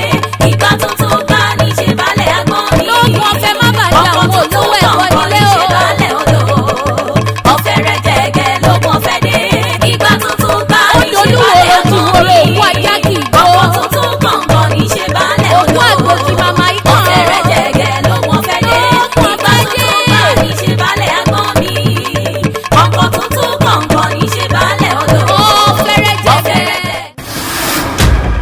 ìgbà tuntun bá ní ṣe balẹ̀ àgbọn mi lóògùn ọ̀fẹ́ má bàjá àwọn olówó ẹbọ nílé o. ọ̀fẹ́ rẹ̀ jẹ̀gẹ̀ ló wọ́n fẹ́ dé. ìgbà tuntun bá ní ṣe balẹ̀ àgbọn mi ọkọ̀ tuntun gbọ̀ngàn ní ṣe balẹ̀ odò ọ̀fẹ́ rẹ̀ jẹ̀gẹ̀ ló wọ́n fẹ́ dé. ìgbà tuntun bá ní ṣe balẹ̀ àgbọn mi ọkọ̀ tuntun gbọ̀ngàn ní ṣe balẹ̀ odò ọ̀fẹ́ rẹ̀ jẹ̀gẹ̀.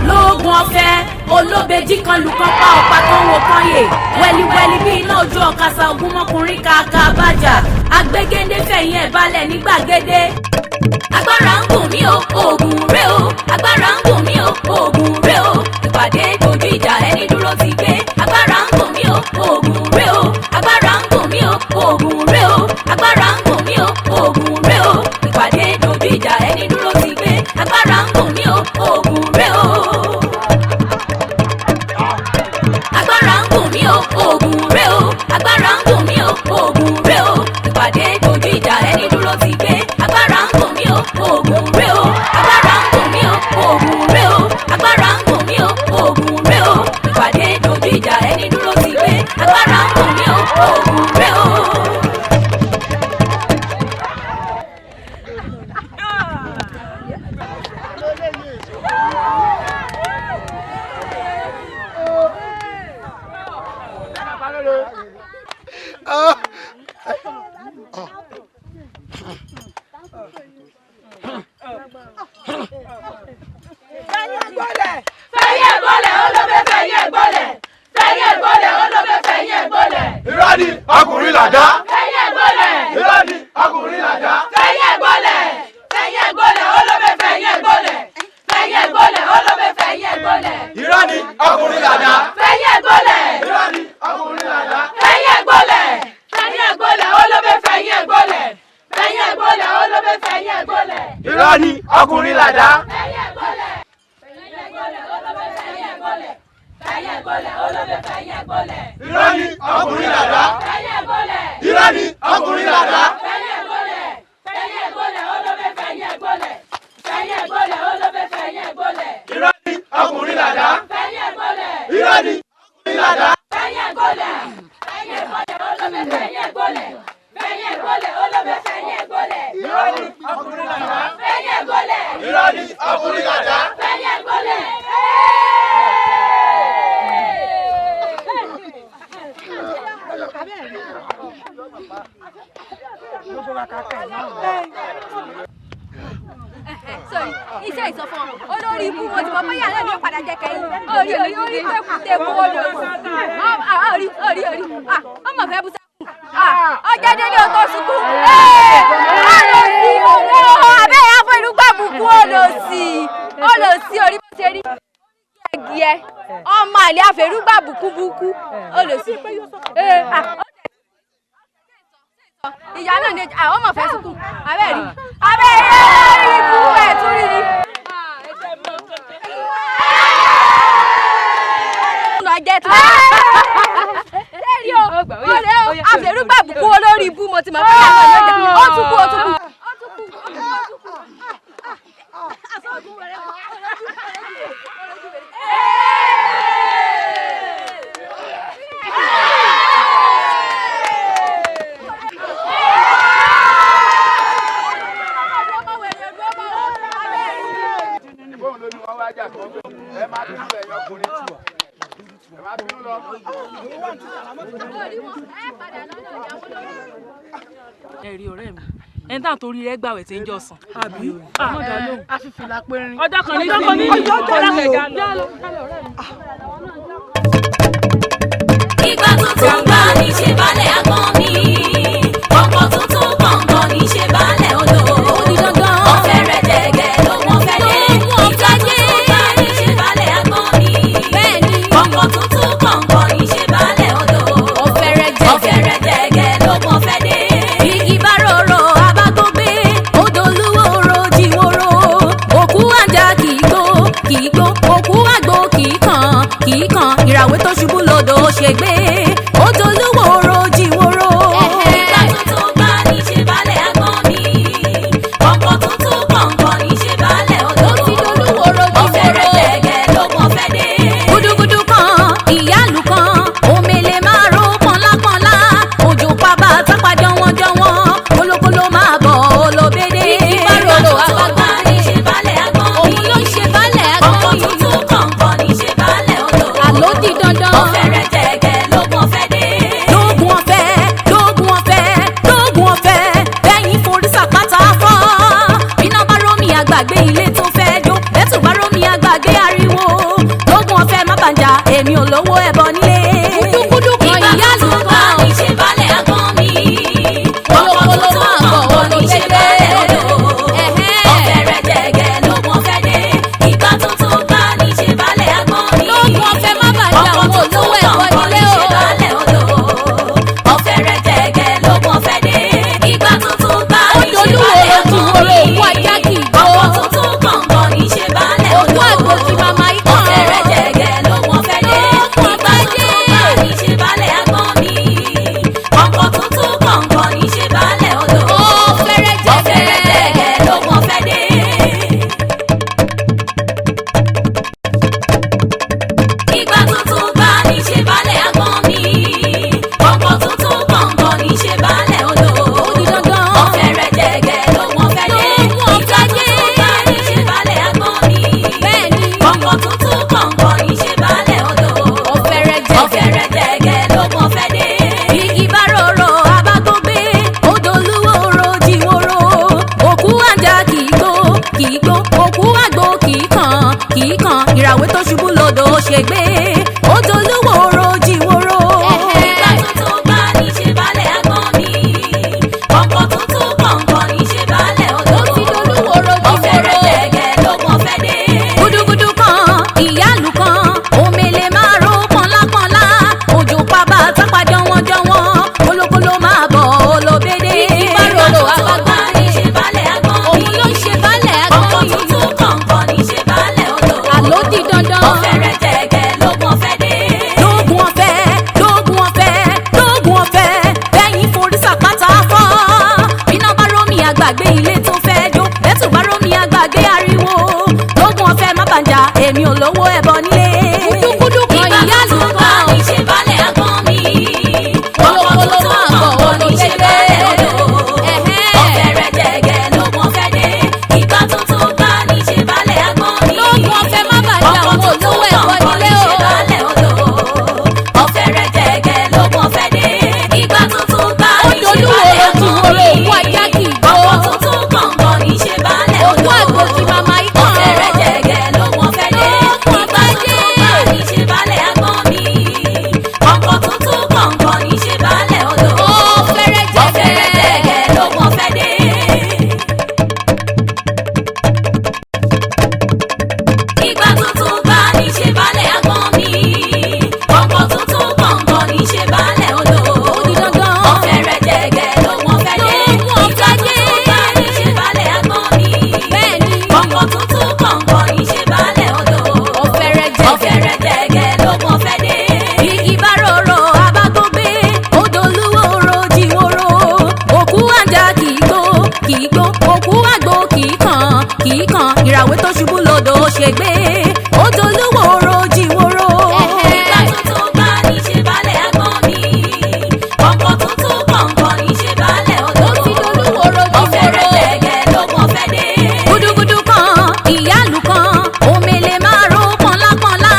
lóògùn ọ̀fẹ́ olóbejì kan lùkọ́ pa ọ̀pá tó ń wo kọ́yè wẹ́líwẹ́lí bí iná ojú ọ̀kasà ògúnmọ́kùnrin kàkà bàjà agbégédé fẹ̀yìn ẹ̀ balẹ̀ ní gbàgede. agbára ń gùn mí o oògùn rẹ o agbára ń gùn mí o oògùn rẹ o ìpàdé dojú ìjà ẹni dúró ti gbé. agbára ń gùn mí o oògùn rẹ o agbára ń gùn mí o oògùn rẹ o agbára ń gùn mí o oògùn rẹ o ìpàdé dojú ìjà ẹni dúró ti gbé. agbára ń gùn mí o oògùn rẹ o. agbára ń gùn mí o oògùn rẹ o agbára ń gùn mí o oògùn rẹ o ìpàdé dojú ìjà ẹni dúró ti gbé. agbára ń gùn mí o oògùn rẹ o agbára ń gùn mí o oògùn rẹ o agbára ń gùn mí o oògùn rẹ o ìpàdé dojú ìjà ẹni dúró ti gbé. agbára ń gùn mí o oògùn rẹ o. fẹ̀yìn gbọ́lẹ̀ olóbe fẹ̀yìn gbọ́lẹ̀ fẹ̀yìn gbọ́lẹ̀ olóbe fẹ̀yìn gbọ́lẹ̀. irọ́ ni ọkùnrin làdá. fẹ̀yìn gbọ́lẹ̀. irọ́ ni ọkùnrin làdá. fẹ̀yìn gbọ́lẹ̀ fẹ̀yìn gbọ́lẹ̀ olóbe fẹ̀yìn gbọ́lẹ̀ fẹ̀yìn gbọ́lẹ̀ olóbe fẹ̀yìn gbọ́lẹ̀. irọ́ ni ọkùnrin làdá. fẹ̀yìn gbọ́lẹ̀. irọ́ ni ọkùnrin làdá. fẹ̀yìn gbọ́lẹ̀ fẹ̀yìn gbọ́lẹ̀ olóbe fẹ̀yìn gbọ́lẹ̀ fẹ̀yìn gbọ́lẹ̀ olóbe fẹ̀yìn gbọ́lẹ̀. irọ́ ni ọkùnrin làdá. fẹ̀yìn gbọ́lẹ̀ fẹ̀yìn gbọ́lẹ̀ olóbe fẹ̀yìn gbọ́lẹ̀ fẹ̀yìn gbọ́lẹ̀ olóbe fẹ̀yìn gbọ́lẹ̀. irọ́ ni ọkùnrin làdá. fẹ̀yìn ẹ̀gbọ́lẹ̀. irọ́ ni ọkùnrin làdá. fẹ̀yìn ẹ̀gbọ́lẹ̀. fẹ̀yìn ẹ̀gbọ́lẹ̀ olóbe fẹ̀yìn ẹ̀gbọ́lẹ̀. fẹ̀yìn ẹ̀gbọ́lẹ̀ olóbe fẹ̀yìn ẹ̀gbọ́lẹ̀. irọ́ ni ọkùnrin làdá. fẹ̀yìn ẹ̀gbọ́lẹ̀. irọ́ ni ọkùnrin làdá. fẹ̀yìn ẹ̀gbọ́lẹ̀. fẹ̀yìn ẹ̀gbọ́lẹ̀ olóbe fẹ̀yìn ẹ̀gbọ́lẹ̀. fẹ̀yìn ẹ̀gbọ́lẹ̀ olóbe fẹ̀yìn ẹ̀gbọ́lẹ̀. irọ́ ni ọkùnrin làdá. fẹ̀yìn ẹ̀gbọ́lẹ̀. irọ́ ni ọkùnrin làdá. fẹ̀yìn ẹ̀gbọ́lẹ̀. Sorry, iṣẹ́ ìsọfún olórí ibú wọn ti mọ bóyá náà ní padà jẹ kẹ́yìn orí tẹkùtẹ kó o lò orí ọmọ fẹ́ bú sẹ́kù ọjọ́ délé o tó sunkún olòsì abẹ́yẹ afọ inú gbàbùkún olòsì orí bó ṣe rí gíẹ ọmọ àlẹ́ àfẹ́rú gbàbùkún búkú olòsì ìyá náà ní àwọn ọmọ fẹ́ sunkún abẹ́rí ibú ẹ̀ tún rí ni. ọjẹ́ tó ọ̀rẹ́ o àfẹ́rúgbàbùkún olórí ibú mo ti mọ̀ fẹ́ yàtọ̀ yóò jẹ́ ó tún kú. ẹ̀rí ọ̀rẹ́ mi ẹni táwọn torí rẹ̀ gbàwẹ̀ tí ń jọ sàn. àbí àfìfìlà péré. ọjọ́ kan ní ìgbà tuntun bá ní ṣe balẹ̀ àgbọn mi ọkọ̀ tuntun gbọ̀ngàn ní ṣe balẹ̀ odò ọ̀fẹ́ rẹ̀ jẹ̀gẹ̀ ló wọ́n fẹ́ dé ìgbà tuntun bá ní ṣe balẹ̀ àgbọn mi ọkọ̀ tuntun gbọ̀ngàn ní ṣe balẹ̀ odò ọ̀fẹ́ rẹ̀ jẹ̀gẹ̀ ló wọ́n fẹ́ dé igi bá rorò abá tó gbé odò olúwo ro jíwòrò òkú àjà kì í gbó òkú àgbo kì í kàn ìràwé tó ṣubú lodò ṣègbè odò olúwo ro jíwòrò. ìgbà tuntun bá ní ṣe balẹ̀ àgbọn mi ọkọ̀ tuntun gbọ̀ngàn ní ṣe balẹ̀ odò ọ̀fẹ́ rẹ̀ jẹ̀gẹ̀ ló wọ́n fẹ́ dé. gudugudu kan ìyálù kan omele máa ro pọnlápọnlá òjò pàbà tápà jọwọ́jọwọ́ olókòló máa bọ̀ olóbédé. ìgbà tuntun bá ní ṣe balẹ̀ àgbọn mi òun ló ń ṣe balẹ̀ àgbọn mi ọkọ̀ tuntun gbọ̀ngàn ní ṣe balẹ̀ odò àló di dandan ọ̀fẹ́ rẹ̀ jẹ̀gẹ̀ lógún ọ̀fẹ́ dé. lógún ọ̀fẹ́ bẹ́yìn forí sàpátá fọ́ bíná bá rómi àgbàgbé ilé tó fẹ́ jó bẹ́tù bá rómi àgbàgbé ariwo lógún ọ̀fẹ́ má bàjá èmi ò lówó ẹbọ nílé. kúdúkúdú kan ìyá ló bá ní ṣe balẹ̀ àgbọn mi ọkọ̀ tuntun gbọ̀ngàn ní ṣe balẹ̀ odò ọ̀fẹ́ rẹ̀ jẹ̀gẹ̀ lógún ọ̀fẹ́ dé. ìgbà tuntun bá ní ṣe balẹ̀ àgbọn mi lógún ọ̀fẹ́ má bàjá òun ò lówó ẹbọ nílé o ọ̀fẹ́ rẹ̀ jẹ̀gẹ̀ lógún ọ̀fẹ́ dé. ìgbà tuntun bá ní ṣe balẹ̀ àgbọn mi ọkọ̀ tuntun gbọ̀ngàn ní ṣe balẹ̀ odò ọ̀fẹ́ rẹ̀ jẹ̀gẹ̀ lógún ọ̀fẹ́ dé. ìgbà tuntun bá ní ṣe balẹ̀ àgbọn mi ọkọ̀ tuntun gbọ̀ngàn ní ṣe balẹ̀ odò ọ̀fẹ́ rẹ̀ jẹ̀gẹ̀ lógún ọ̀fẹ́ dé. ìgbà tuntun bá ní ṣe balẹ̀ àgbọn mi ọkọ̀ tuntun gbọ̀ngàn ní ṣe balẹ̀ odò ọ̀fẹ́ rẹ̀ jẹ̀gẹ̀ ló wọ́n fẹ́ dé. ìgbà tuntun bá ní ṣe balẹ̀ àgbọn mi ọkọ̀ tuntun gbọ̀ngàn ní ṣe balẹ̀ odò ọ̀fẹ́ rẹ̀ jẹ̀gẹ̀ ló wọ́n fẹ́ dé. igi bá rorò abá tó gbé odò olúwo ro jíwòrò òkú àjà kì í gbó òkú àgbo kì í kàn ìràwé tó ṣubú lodò ṣègbè odò olúwo ro jíwòrò. ìgbà tuntun bá ní ṣe balẹ̀ àgbọn mi ọkọ̀ tuntun gbọ̀ngàn ní ṣe balẹ̀ odò ọ̀fẹ́ rẹ̀ jẹ̀gẹ̀ lógún ọ̀fẹ́ dé. gudugudu kan ìyálù kan omele máa ro pọnlápọnlá òjò pàbà tápà jọwọ́jọwọ́ olókòló máa bọ̀ olóbédé. ìgbà tuntun bá ní ṣe balẹ̀ àgbọn mi òun ló ń ṣe balẹ̀ àgbọn mi ọkọ̀ tuntun gbọ̀ngàn ní ṣe balẹ̀ odò àló di dandan ọ̀fẹ́ rẹ̀ jẹ̀gẹ̀ lógún ṣègbè odolúwo rojiworo. ìgbà tuntun bá ní ṣe balẹ̀ agbọ́n mi ọkọ̀ tuntun kọ̀ọ̀kan ní ṣe balẹ̀ odò. ó ti dolúwo rojiworo. ọ̀fẹ́rẹ́ gẹ́gẹ́ ló pọ̀ fẹ́ dé. gudugudu kan ìyálù kan omele máa ro pọ́nlápọ́nlá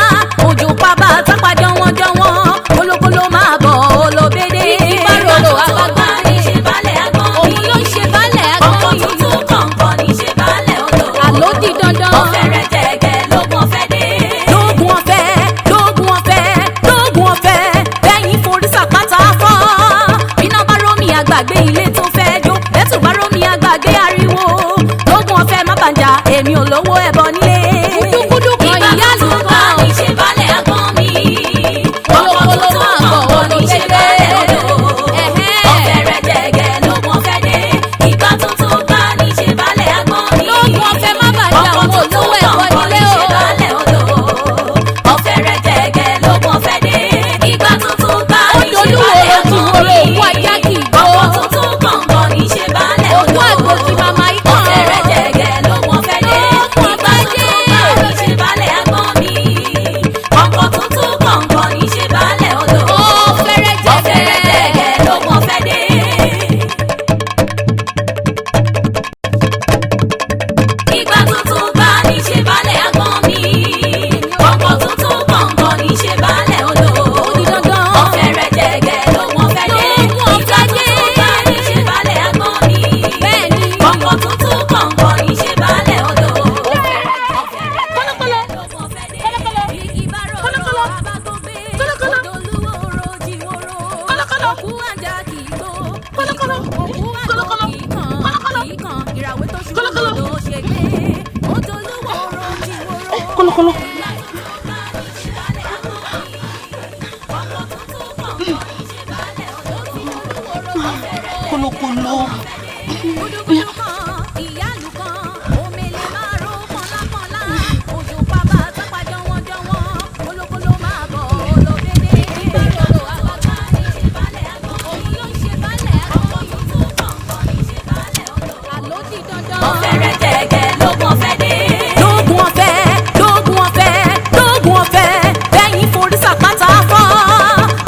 òjò pàbà tápà jọ̀wọ́njọ̀wọ́n kólókóló máa bọ̀ olóbédé. ìgbà tuntun bá ní ṣe balẹ̀ agbọ́n mi òun ló ń ṣe balẹ̀ agbọ́n mi ọkọ̀ tuntun kọ̀ọ̀kan ní ṣe balẹ̀ odò. àló di dandan. ọ̀fẹ́rẹ́ gẹ́gẹ́ ló pọ̀ fẹ́ dé. lóògùn ọ̀fẹ́ lóògùn ọ̀fẹ́ lóògùn ọ̀fẹ́ bẹ́yìn forí sàpátá fọ́. bíná bá rómi àgbàgbé ilé tó fẹ́ jó bẹ́tù bá rómi àgbàgbé ariwo. lóògùn ọ̀fẹ́ má bàjá èmi ò lówó ẹbọ nílé. kúdúkúdú kan ìyá ló bá ní ṣe balẹ̀ agbọ́n mi. ọkọ̀ tuntun kọ̀ọ̀kan ní ṣe balẹ̀ odò. ọ̀fẹ́rẹ́ gẹ́gẹ́ lóògùn ọ̀fẹ́ dé. ìgbà tuntun bá ní ṣe balẹ̀ agbọ́n mi. lóògùn ọ̀fẹ́ má bàjá àwọn olówó ẹbọ nílé o. ọ̀fẹ́rẹ́ gẹ́gẹ́ lóògùn ọ̀fẹ́ dé. ìgbà tuntun bá ní ṣe balẹ̀ agbọ́n mi. ọkọ̀ tuntun kọ̀ọ̀kan ní ṣe balẹ̀ odò. ọ̀fẹ́rẹ́ gẹ́gẹ́ lóògùn ọ̀fẹ́ dé. ìgbà tuntun bá ní ṣe balẹ̀ agbọ́n mi. ọkọ̀ tuntun kọ̀ọ̀kan ní ṣe balẹ̀ odò. ọ̀fẹ́rẹ́ gẹ́gẹ́ lóògùn ọ̀fẹ́ dé. ìgbà tuntun bá ní ṣe balẹ̀ agbọ́n mi. ọkọ̀ tuntun kọ̀ọ̀kan ní ṣe balẹ̀ odò. ọ̀fẹ́rẹ́ gẹ́gẹ́ lóògùn ọ̀fẹ́ dé. ìgbà tuntun bá ní ṣe balẹ̀ agbọ́n mi. ọkọ̀ tuntun kọ̀ọ̀kan ní ṣe balẹ̀ odò. kọ́lọ́kọ́lọ́. kọ́lọ́kọ́lọ́. ọ̀fẹ́rẹ́ gẹ́gẹ́ lóògùn ọ̀fẹ́ dé. lóògùn ọ̀fẹ́ lóògùn ọ̀fẹ́ lóògùn ọ̀fẹ́ bẹ́yìn forí sàpátá fọ́.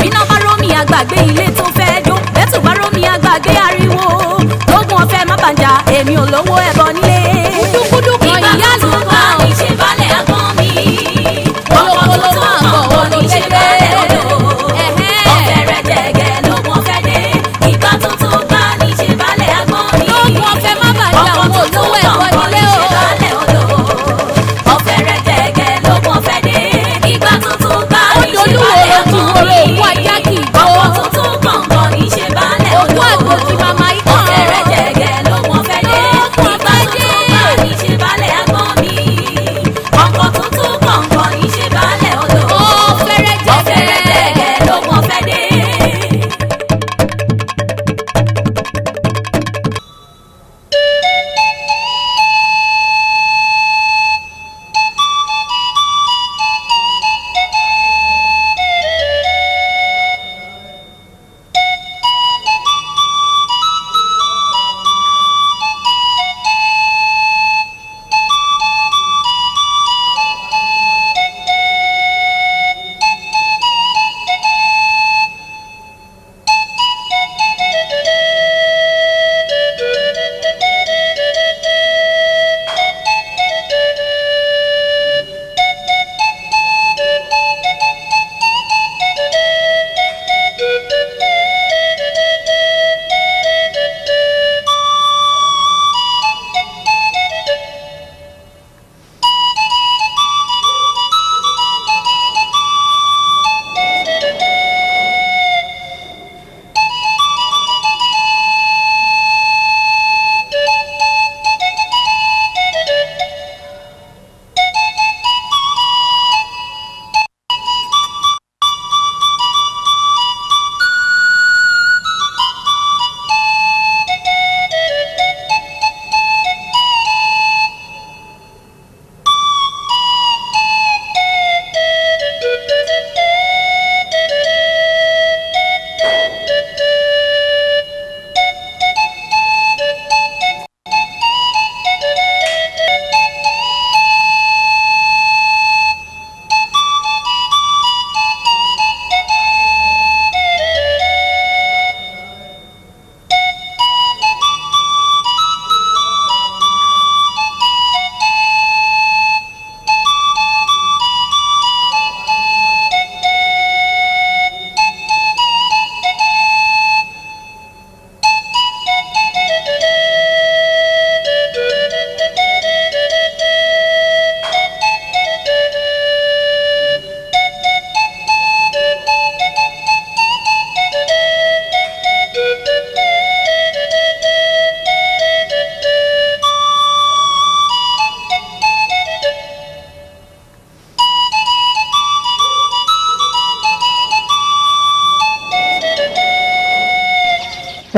bíná bá rómi àgbàgbé ilé tó fẹ́ jó bẹ́tù bá rómi àgbàgbé ariwo. lóògùn ọ̀fẹ́ má bàjá èmi ò lówó ẹbọ nílé. kúdúkúdú kan ìyá ló bá ní ṣe balẹ̀ agbọ́n mi. ọkọ̀ tuntun kọ̀ọ̀kan ní ṣe balẹ̀ odò. ọ̀fẹ́rẹ́ gẹ́gẹ́ lóògùn ọ̀fẹ́ dé. ìgbà tuntun bá ní ṣe balẹ̀ agbọ́n mi. lóògùn ọ̀fẹ́ má bàjá àwọn olówó ẹbọ nílé o. ọ̀fẹ́rẹ́ gẹ́gẹ́ lóògùn ọ̀fẹ́ dé. ìgbà tuntun bá ní ṣe balẹ̀ agbọ́n mi. ọkọ̀ tuntun kọ̀ọ̀kan ní ṣe balẹ̀ odò. ọ̀fẹ́rẹ́ gẹ́gẹ́ lóògùn ọ̀fẹ́ dé. ìgbà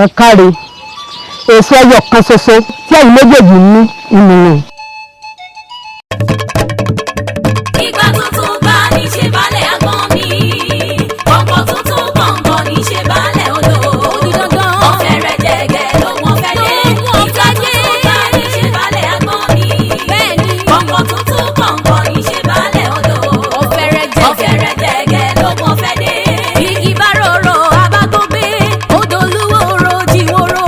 ẹ káre èso ẹyọ kan ṣoṣo tí ẹ̀yin méjèèjì ní ìnìyàn. ìgbà tuntun bá ní ṣe balẹ̀ agbọ́n mi ọkọ̀ tuntun gbọ̀ngàn ní ṣe balẹ̀ odò ọ̀fẹ́ rẹ̀ jẹ̀gẹ̀ ló wọ́n fẹ́ dé ìgbà tuntun bá ní ṣe balẹ̀ agbọ́n mi ọkọ̀ tuntun gbọ̀ngàn ní ṣe balẹ̀ odò ọ̀fẹ́ rẹ̀ jẹ̀gẹ̀ ló wọ́n fẹ́ dé igi bá rorò abágbógbé odò olúwòrò jíwòrò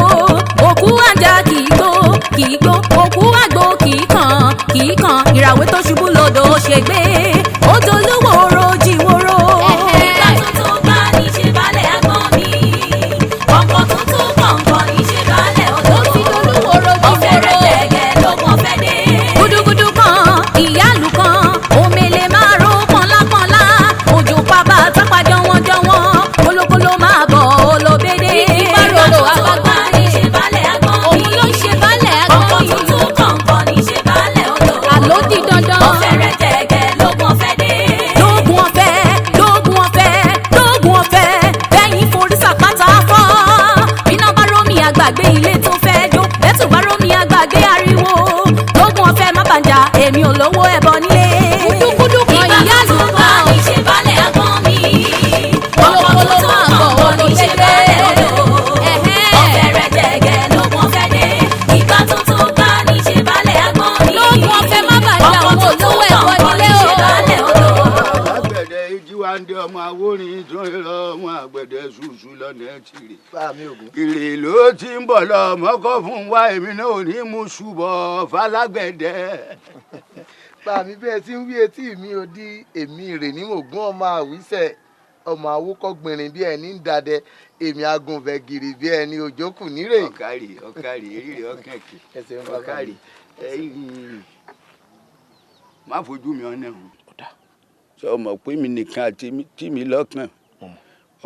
òkú àjà kì í gbó òkú àgbò kì í kàn ìràwé tó ṣubú lodò ṣègbè odò olúwòrò jíwòrò. ìgbà tuntun bá ní ṣe balẹ̀ agbọ́n mi ọkọ̀ tuntun gbọ̀ngàn ní ṣe balẹ̀ odò ọ̀fẹ́ rẹ̀ jẹ̀gẹ̀ ló wọ́n fẹ́ dé. gudugudu kan ìyálù kan omele máa ro pọnlápọnlá òjò pàbà tápà jọwọ́jọwọ́ olókòló máa bọ̀ olóbédé. ìgbà tuntun bá ní ṣe balẹ̀ agbọ́n mi òun ló ń ṣe balẹ̀ agbọ́n mi ọkọ̀ tuntun gbọ̀ngàn ní ṣe balẹ̀ odò àló di dandan ọ̀fẹ́ rẹ̀ jẹ̀gẹ̀ lógún ọ̀fẹ́ dé. lógún ọ̀fẹ́ bẹ́yìn forí sàpátá fọ́ iná bá rómi àgbàgbé ilé tó fẹ́ jó bẹ́tù bá rómi àgbàgbé ariwo lógún ọ̀fẹ́ má bàjá èmi ò lówó ẹbọ nílé. kúdúkúdú kan ìyá ló bá ní ṣe balẹ̀ agbọ́n mi ọkọ̀ tuntun gbọ̀ngàn ní ṣe balẹ̀ odò ọ̀fẹ́ rẹ̀ jẹ̀gẹ̀ lógún ọ̀fẹ́ dé. ìgbà tuntun bá ní ṣe balẹ̀ agbọ́n mi lógún ọ̀fẹ́ má bàjá òun ò lówó ẹbọ nílé o. àgbẹ̀dẹ ìjíwáńdé ọmọ awórin tó ń lọ ọmọ àgbẹ̀dẹ ṣùṣù lọ́nà tìrì. ìrè ló ti ń bọ̀ lọ mọ́kọ́ fún wa èmi náà ò ní mú ṣùbọ̀ falágbẹ̀dẹ. bàmí bẹ́ẹ̀ tí ń wí etí mi ò di èmi rè ní mògún ọmọ àwísẹ̀ ọmọ awúkọ́ gbìnrín bí ẹni ń dadẹ èmi agùnfẹ̀ gìrì bí ẹni òjókù nírè. ọ̀kàrì eré ọ̀kẹ́kì ọ̀kàrì má fojú mi ọ̀nà hàn sọ mọ̀ pé mi nìkan àti tí mi lọ́kàn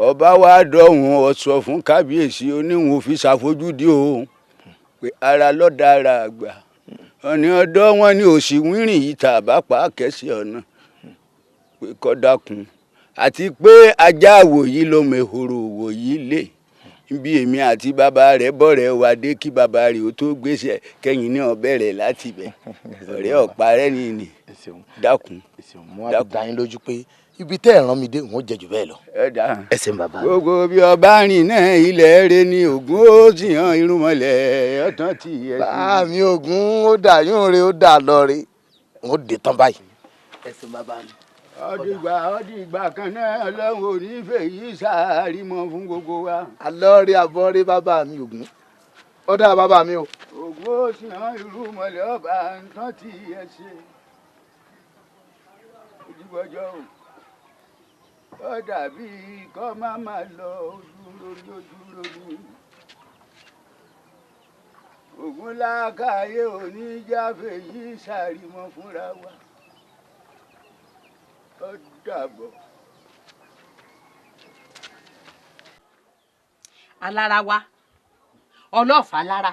ọba wa dọ̀hún ọ̀sọ̀ fún kábíyèsí oníhùn fi ṣàfojúdi o pé ara lọ́dà ara àgbà ọ̀nì ọ̀dọ́ wọn ni òsì wírìn yìí tà bá pa àkẹ́sì ọ̀nà pé kọ́ dákun àti pé ajá àwòyí ló mehoro òwòyí lè bí èmi àti bàbá rẹ̀ bọ̀rẹ̀ wá dé kí bàbá rẹ̀ ó tó gbéṣẹ́ kẹ́yìn náà bẹ̀rẹ̀ láti bẹ̀ ọ̀rẹ́ ọ̀pá rẹ̀ nìyí dákun mo wá dá yín lójú pé ibi tẹ́ ẹ̀ rán mi dé òun ó jẹ jù bẹ́ẹ̀ lọ. ẹ ṣeun bàbá mi. gbogbo bí ọba rìn náà ilẹ̀ rẹ ni Ògún ó sì hàn irúnmọlẹ̀ ọ̀tán tì í. bá mi Ògún ó dà yún re ó dà lọ re òun ó dé tán báyìí. ẹ ṣeun bàbá mi. ọdìgbà kan náà lọ́wọ́ onífẹ̀ yìí ṣàárìmọ́ fún gbogbo wa. alọ́ọ̀rẹ́ àbọ̀rẹ́ bàbá mi Ògún ó dà bàbá mi o. Ògún ó sì hàn irúnmọlẹ̀ ọba ọ̀tán tì í ẹ ṣe. ojúbọjọ́ o ó dàbí kọ́ máma lọ ojú lórí Ògún lákàyè oníjàfẹ́ yìí ṣàrímọ́ fúnra wa ó dàbọ̀. alára wa ọlọ́ọ̀fà lára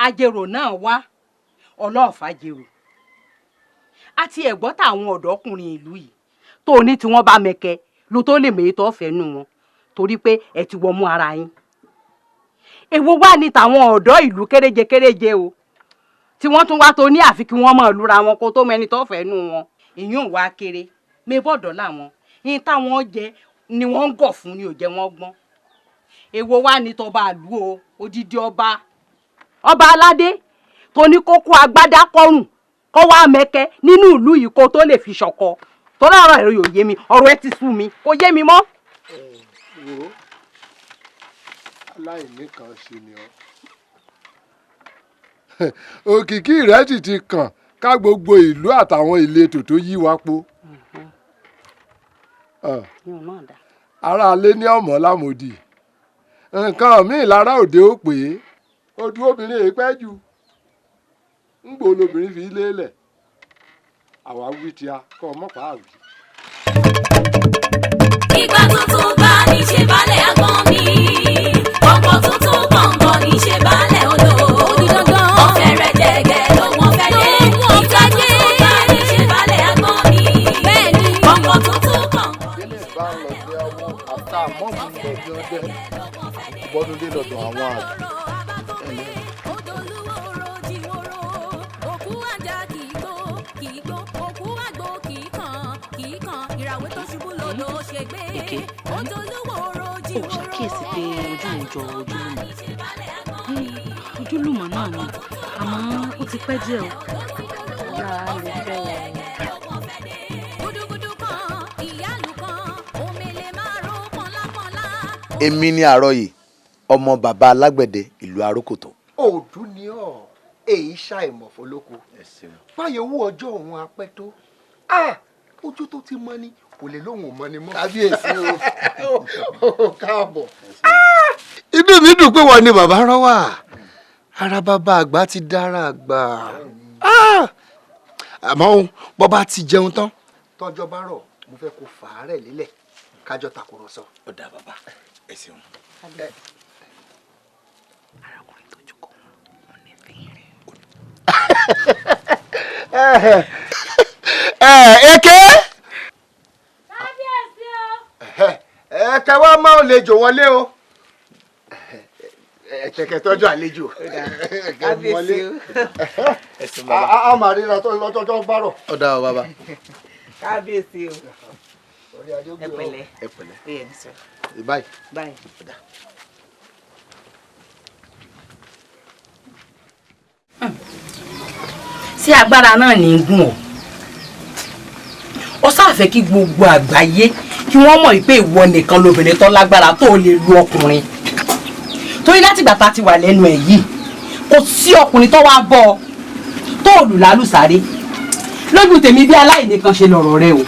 ajérò náà wá ọlọ́ọ̀fà jèrò àti ẹ̀gbọ́n táwọn ọ̀dọ́kùnrin ìlú yìí tó ní tí wọ́n bá mẹ́kẹ́ ló tó lè mèyí tó fẹ́ nù wọn torí pé ẹ ti wọ́n mú ara yín. èwo wá ní tàwọn ọ̀dọ́ ìlú kéréje o tí wọ́n tún wá tó ní àfi kí wọ́n máa lura wọn kó tó mẹ́ni tó fẹ́ nù wọn. ìyún wá kéré mébọ̀dọ̀ làwọn yín táwọn jẹ ni wọ́n ń gọ̀ fún ni ò jẹ́ wọ́n gbọ́n. èwo wá ní tọba àlú o odidi ọba aládé tó ní kókó agbádá kọrùn kó wá mẹ́kẹ́ nínú ìlú yìí kó tó lè fi ṣọ̀kọ torí ọ̀rọ̀ ẹ̀rọ yóò yé mi ọ̀rọ̀ ẹ ti sú mi kò yé mi mọ́. wo aláìní kan ṣe ni ọ òkìkí rẹ̀ sì ti kàn ká gbogbo ìlú àtàwọn ìletò tó yí wa po aráalé ní ọmọ lámòdì nǹkan míì lára òde ó pè é ojú obìnrin èé pẹ́ jù ń gbò lobìnrin fi lélẹ̀ àwa wí tí a kọ́ ọmọ pààwì. ìgbà tuntun bá ní ṣe balẹ̀ agbọ́n mi ọkọ̀ tuntun gbọ̀ngàn ní ṣe balẹ̀ odò ọ̀fẹ́ rẹ̀ jẹ̀gẹ̀ ló wọ́n fẹ́ dé ìgbà tuntun bá ní ṣe balẹ̀ agbọ́n mi ọkọ̀ tuntun gbọ̀ngàn ní ṣe balẹ̀ odò ọ̀fẹ́ rẹ̀ jẹ̀gẹ̀ ló wọ́n fẹ́ dé. bọ́dún dé lọ́dọ̀ àwọn àgbà. Èké ó ṣàkíyèsí pé ojú mi jọ ojúlùmọ̀ náà ni àmọ́ ó ti pẹ́ díẹ̀ o. Ìyá lè fẹ́ wọn. Èmi ni Àròyè ọmọ bàbá alágbẹ̀dẹ ìlú Arókòtó. Òdú ni ọ́ èyí ṣàìmọ̀ fọlọ́kọ báyọ̀ owó ọjọ́ òun apẹ́ tó ojú tó ti mọ́ ni kò lè lóhùn ò mọ́ ni mọ́. Kábíyèsí o káàbọ̀. Inú mi dùn pé wọ́n ní bàbá rán wá ara bàbá àgbà ti dára àgbà àmọ́ bọ́ bá ti jẹun tán tọ́jọ́ bá rọ̀ mo fẹ́ kó fàárẹ̀ lélẹ̀ kájọ tàkùrọ̀sọ. Ó dà bàbá ẹ ṣeun. Arákùnrin tó jókòó mo ní fìrì. Èké. Kábíyèsí o. Ẹ̀kẹ́ wá máa ń lejò wọlé o. Ẹ̀kẹ́ tọ́jú àlejò. Kábíyèsí o. A máa ríra lọ́jọ́ bá rọ̀. Ó dà o bàbá. Kábíyèsí o. Ẹ pẹ̀lẹ́. Ẹ pẹ̀lẹ́. Báyìí. Báyìí. Sí agbára náà ní í gùn ọ́ ó sáfẹ́ kí gbogbo àgbáyé kí wọ́n mọ̀ pé ìwọ nìkan lobìnrin tó lágbára tó lè lu ọkùnrin torí látìgbà tá a ti wà lẹ́nu ẹ̀ yìí kò sí ọkùnrin tó wá bọ́ ọ tó lù lálùsáré lójú tèmi bí aláìníkan ṣe lọ̀rọ̀ rẹ o.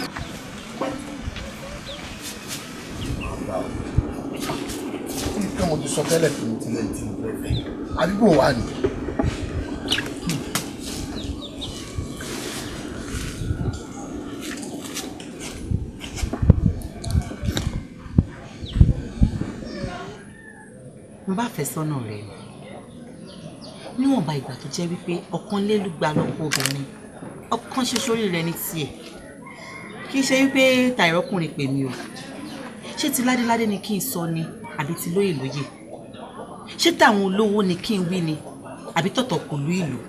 Nǹkan mo ti sọ tẹ́lẹ̀ fún mi tilẹ̀ tí mo fẹ́ fẹ́ àdúgbò wa ni. N bá fẹ́ sọ́nà rẹ̀ níwọ̀nba ìgbà tó jẹ́ wípé ọ̀kan lélúgba lọ́pọ̀ obìnrin ọ̀kan ṣoṣo rí rẹ ní tiẹ̀ kì í ṣe wípé tàìrọ́kùnrin pè mí o ṣé ti ládéládé ni kí n sọ ni àbí ti lóyè lóyè ṣé táwọn olówó ni kí n wí ni àbí tọ̀tọ̀ kò lú ìlú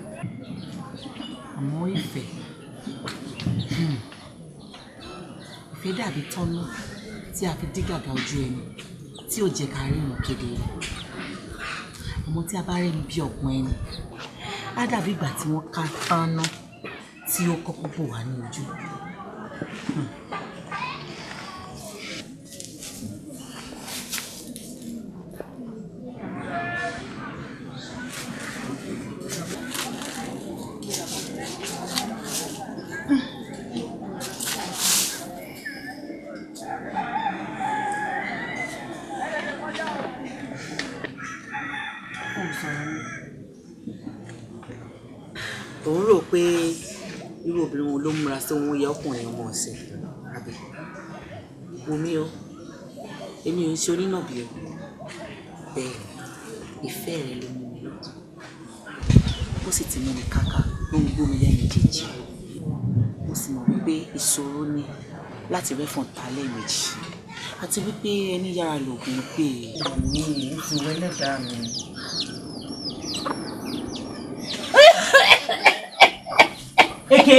àmọ́ ìfẹ́ ìfẹ́ dàbí tọ́nú tí a fi dí gàgà ojú ẹni tí ò jẹ́ ká rí ìmọ̀ kedere ọmọ tí a bá rẹ́ni bí ọ̀gbọ́n ẹni á dàbí ìgbà tí wọ́n ká tánná tí ó kọ́kọ́ bò wá ní ojú. òun rò pé irú obìnrin wo ló múra sí òun yẹ ọkùnrin ọmọ ọ̀sẹ̀ àbí omi o èmi ò ń ṣe onínàbí o bẹ́ẹ̀ ìfẹ́ rẹ ló mú mi ó sì ti mú mi káká ló ń gbómi lẹ́yìn jíjí mo sì mọ̀ wípé ìṣòro ni láti rẹ́fọ̀n ta lẹ́ẹ̀mejì àti wípé ẹni yára lògùn pé mi ò fún ẹlẹ́dàá mi. Èké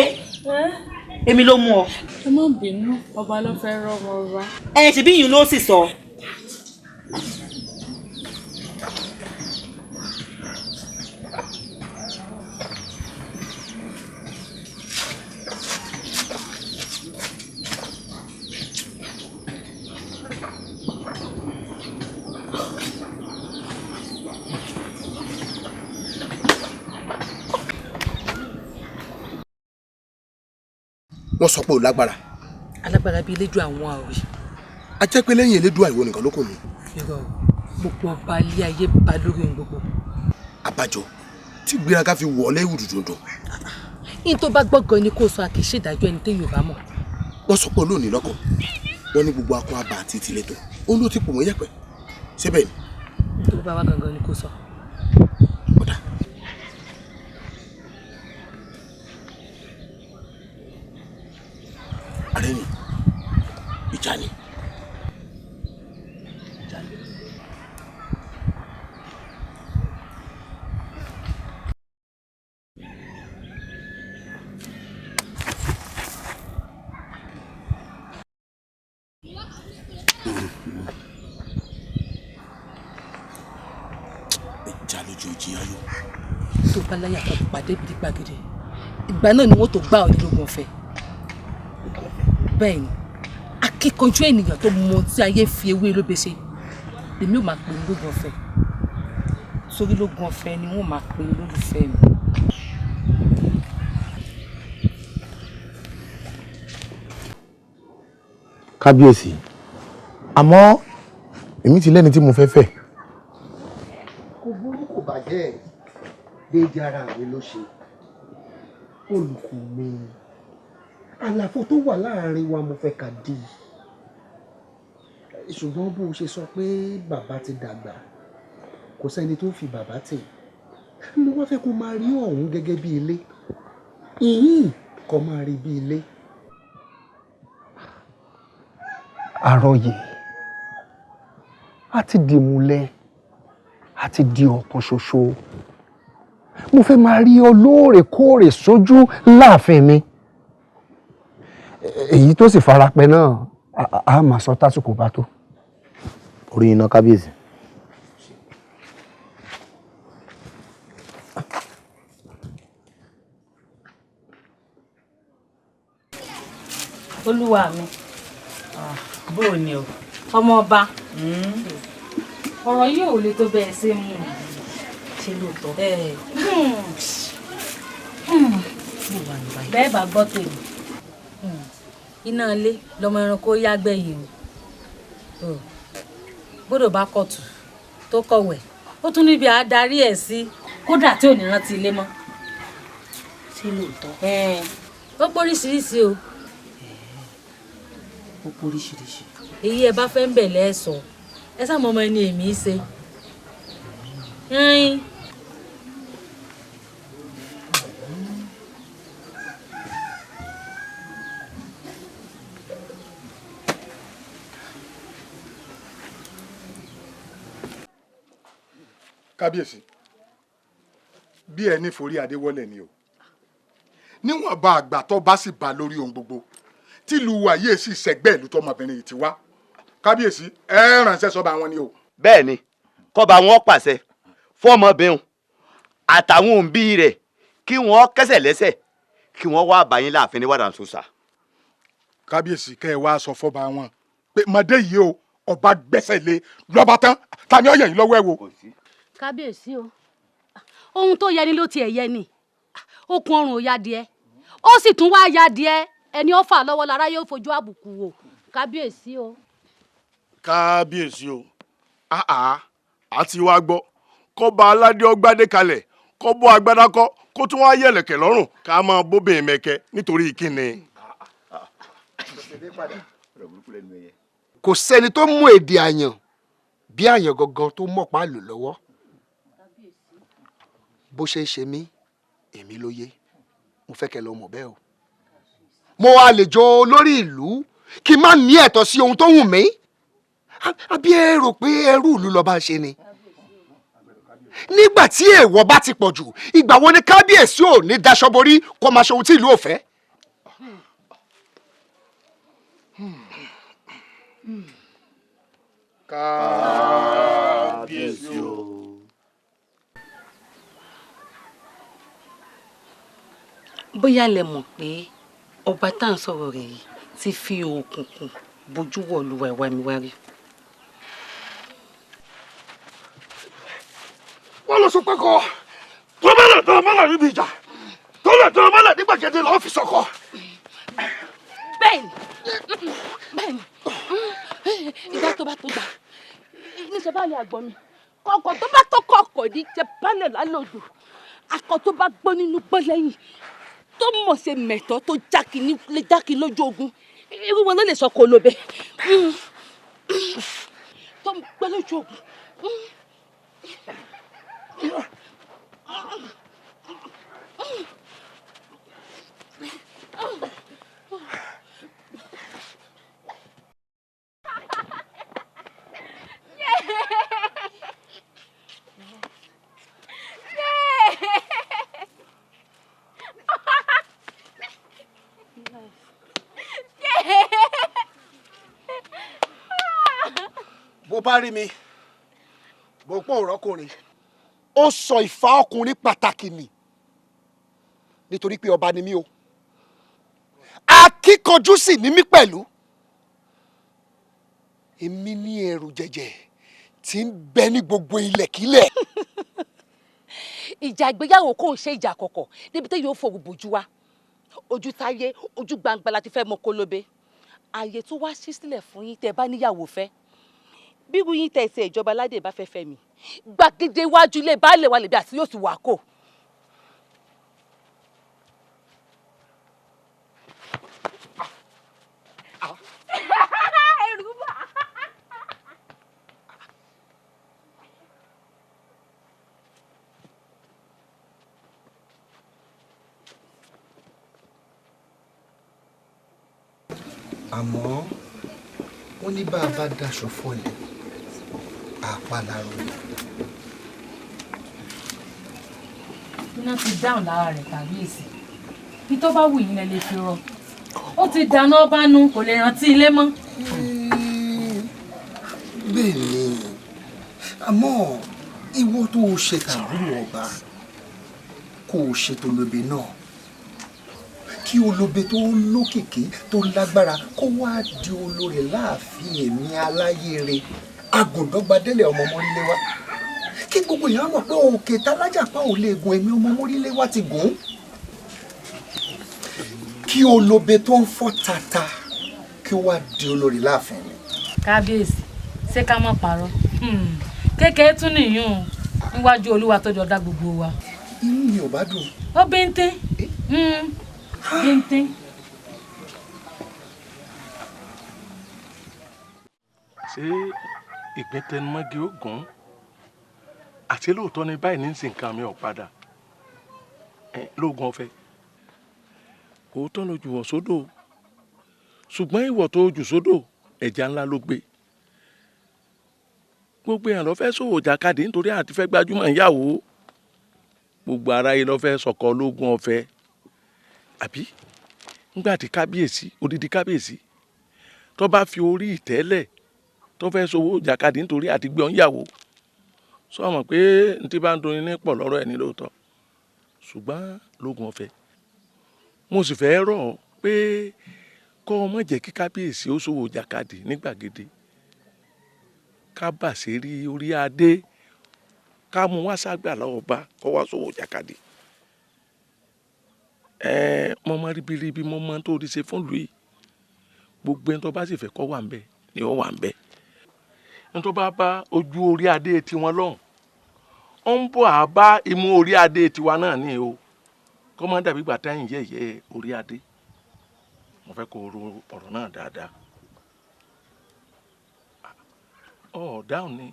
èmi ló mú ọ. Ẹ má bínú ọba ló fẹ́ rọmọ ọba. Ṣe bí yìí ló sì sọ. Wọ́n sọ pé ò lágbára. Alágbára bíi elédùn àwọn àwòrán. A jẹ́ pé lẹ́yìn elédùn àìwọ nìkan ló kù mí. Irọ́ gbogbo ọba ilé ayé bá lórí ohun gbogbo. Àbájọ tí gbéraga fi wọlé ìwùdùdùndù. Yín tó bá gbọ́gàn ni kò sọ àkèṣe ìdájọ́ ẹni téèyàn bá mọ̀. Wọ́n sọ pé olóòní lọ́kàn. Wọ́n ní gbogbo akọ àbà àti ìtìlẹ́tò. Ó ló ti pò mọ́ yẹ̀pẹ̀. Síbẹ̀ ni. Tó bá wá gangan ni kò sọ. Ààrẹ ni ìjà ni àjòjì ayọ̀. tó bá láyà kan pàdé ibi gbàgede ìgbà náà ni wọ́n tó gbá òní lógun ọ̀fẹ́. bẹ́ẹ̀ ni akíkanjú ènìyàn tó mọ tí ayé fi ewé lóbe ṣe lèmi ò máa pè ní lógun ọ̀fẹ́ sórí lógun ọ̀fẹ́ ni wọ́n máa pè ní lólùfẹ́ mi. kábíyèsí àmọ́ èmi ti lẹ́ni tí mo fẹ́ fẹ́. kò burú kò bàjẹ́ déédéé ara mi ló ṣe olùkọ́ mi àlàfo tó wà láàrin wa mo fẹ́ ká dí ṣùgbọ́n bó o ṣe sọ pé bàbá ti dàgbà kò sẹ́ni tó fi bàbá tì mo wá fẹ́ kó máa rí ọ̀hún gẹ́gẹ́ bí ilé ìyìn kó máa rí bí ilé. àròyé a ti di múlẹ̀ a ti di ọ̀kan ṣoṣo mo fẹ́ máa rí ọ lóòrèkóòrè sójú láàfin mi èyí tó sì farapẹ́ náà a máa sọ tásìkò bá tó. orí iná kábíyèsí. olúwa mi bó o ní o ọmọ ọba ọ̀rọ̀ yìí ò lè tó bẹ́ẹ̀ ṣe mú un ṣe lóòótọ́ bẹ́ẹ̀ bá gbọ́ tèmi iná ilé lọmọ ẹranko yágbẹ́ yìí o gbọ́dọ̀ bá kọ̀tù tó kọ̀wẹ̀ ó tún níbi àádarí ẹ̀ sí kódà tí ò ní rántí ilé mọ́ ṣe lóòótọ́ ó póríṣiríṣi o ó póríṣiríṣi èyí ẹ bá fẹ́ ń bẹ̀ lẹ́ẹ̀sọ̀ ẹ sáàmọ́ ọmọ ẹni èmi ṣe. kábíyèsí bí ẹni forí adé wọlé ni o níwọ̀n bá àgbà tó bá sì bá lórí ohun gbogbo tìlú wa yìí sì ṣẹgbẹ́ ìlú tọmọbìnrin yìí ti wá kábíyèsí ẹ ránṣẹ́ sọ́ba wọn ni o. bẹ́ẹ̀ ni kọ́ba wọn pàṣẹ fọ́mọbìnrin àtàwọn òǹbí rẹ̀ kí wọ́n kẹ́sẹ̀ lẹ́sẹ̀ kí wọ́n wá báyìí láàfin ní wàdà sọ́sà. kábíyèsí kẹ́ ẹ wá sọ fọ́ba wọn pé mọ̀dé yìí o ọba gbẹ́sẹ̀ lé lọ́ba tán tani ọ̀yẹ̀ yìí lọ́wọ́ ẹ̀ wò. kábíyèsí o ohun tó yẹ ni ló tiẹ̀ yẹ ni okùn ọrùn ò ya díẹ̀ ó sì tún wá ya díẹ̀ ẹni ó fà lọ́wọ́ lára yóò fojú àbùkù wò kábíyèsí o. kábíyèsí o àti wá gbọ́ kọ́ba aládé ọgbádé kalẹ̀ kọ́ bọ́ agbádá kọ́ kó tún wá yẹ̀lẹ̀kẹ̀ lọ́rùn ká máa bóbìnrin mẹ́kẹ́ nítorí ìkíni. kò sẹ́ni tó mú èdè àyàn bí àyàn gangan tó mọ̀pá lò lọ́wọ́ bó ṣe ń ṣe mí èmi ló yé mo fẹ́ kẹ́ lọ mọ̀ bẹ́ẹ̀ o. mo wá lè jọ olórí ìlú kí n má ní ẹ̀tọ́ sí ohun tó wù mí àbí ẹ rò pé ẹrú ìlú lọ́ba ṣe ni. nígbà tí èèwọ̀ bá ti pọ̀ jù ìgbà wo ni kábíyèsí ò ní daṣọ borí kó máa ṣe ohun tí ìlú ò fẹ́. kábíyèsí o. bóyá lẹ mọ̀ pé ọba tá à ń sọ̀rọ̀ rẹ̀ yìí ti fi òkùnkùn bójú wọ̀lú wa mi wá rí. wọ́n lọ sọ pé kọ́ tó mọ́lẹ̀ tó mọ́lẹ̀ níbi ìjà tó lẹ̀ tó mọ́lẹ̀ ní gbàgede lọ́ọ́ fi sọ̀kọ́. bẹ́ẹ̀ni bẹ́ẹ̀ni ìgbà tó bá tó gbà níṣẹ́ bá lè àgbọ̀ mi kọ̀ọ̀kan tó bá tó kọ̀ọ̀kọ̀ ní jẹ bálẹ̀ lálòdù akọ tó bá gbọ́ nínú gbọ́ lẹ́yìn tó mọ̀ ṣe mẹ̀tọ́ tó jákì lójú ogun irú wọn ló lè sọ kó ló bẹ tó gbọ́ lójú ogun. bó bá rí mi bó pọ̀ òrọ́kùnrin ó sọ ìfà ọkùnrin pàtàkì nì nítorí pé ọba ni mí o akíkanjú sì ni mí pẹ̀lú èmi ní ẹrù jẹjẹ tí ń bẹ ní gbogbo ilẹ̀kílẹ̀. ìjà ìgbéyàwó kò ń ṣe ìjà àkọ́kọ́ níbi tí yóò fòrò bójú wa ojú táyé ojú gbangba láti fẹ́ mọ kólóbe ààyè tó wá sí sílẹ̀ fún yín tẹ́ bá níyàwó fẹ́ bírú yín tẹ́ ṣe ìjọba aládé bá fẹ́ fẹ́ mi gbàgede iwájú ilé baálé wa lè bí àti yóò sì wà kó. àmọ́ wọ́n ní bá a bá daṣọ fọlẹ̀ àpàlàrò rẹ̀. iná ti dáhùn lára rẹ̀ kábíyèsí bí tó bá wù yín lè fi rọ ó ti dáná bánú kò lè rántí ilé mọ́. bẹ́ẹ̀ ni àmọ́ ìwọ tó o ṣe tàbúrò ọba kó o ṣètò lóbe náà kí olóbe tó lókìkí tó lágbára kó wá di olórí láàfin èmi aláyèrè agùndọ́gbadélé ọmọ mọ́rílé wa kí gbogbo èèyàn mọ̀ pé òkè tálájàpá ò lè gun èmi ọmọ mọ́rílé wa ti gùn kí olóbe tó ń fọ́ tata kí ó wá di olórí láàfin mi. kábíyèsí ṣé ká má parọ́ kékeré tún nìyún níwájú olúwa tó jọ dá gbogbo wa. inú mi ò bá dùn. ó bíntín bíntín. ṣé ìgbín tẹnumọ́gi ó gùn àti lóòótọ́ ni báyìí ní sí nǹkan mi ò padà lóògùn ọ̀fẹ́ òótọ́ ló jù wọ̀ sódò ṣùgbọ́n ìwọ̀ tó jù sódò ẹja ńlá ló gbé gbogbo èèyàn ló fẹ́ sòwò jàkadì nítorí àti fẹ́ gbajúmọ̀ ìyàwó gbogbo aráyé ló fẹ́ sọ̀kọ lóògùn ọ̀fẹ́ àbí nígbà tí kábíyèsí odidi kábíyèsí tó bá fi orí ìtẹ́lẹ̀ tó fẹ́ sòwò jàkadì nítorí àti gbé ọ̀nyàwó sọ mọ̀ pé n ti bá ń dunni ní pọ̀ lọ́rọ̀ ẹ̀ ní lóòótọ́ ṣùgbọ́n lóògùn ọ̀fẹ́ mo sì fẹ́ rọ̀ ọ́ pé kọ́ ọ má jẹ́ kí kábíyèsí ó sòwò jàkadì ní gbàgede ká bà sí rí orí adé ká mú wá ságbà lọ́wọ́ bá kọ́ wá sòwò jàkadì mo mọ ribiribi mo mọ tó rí ṣe fún lùí gbogbo ẹni tó bá sì fẹ́ kọ́ wà ń bẹ̀ ni ó wà ń bẹ̀ ẹni tó bá bá ojú orí adé tiwọn lọ́hùn ó ń bọ̀ á bá imú orí adé tiwa náà ní o kọ́ máa dàbí gbàtà yìí yẹ̀yẹ́ orí adé mo fẹ́ kó ro ọ̀rọ̀ náà dáadáa dáhùn ni.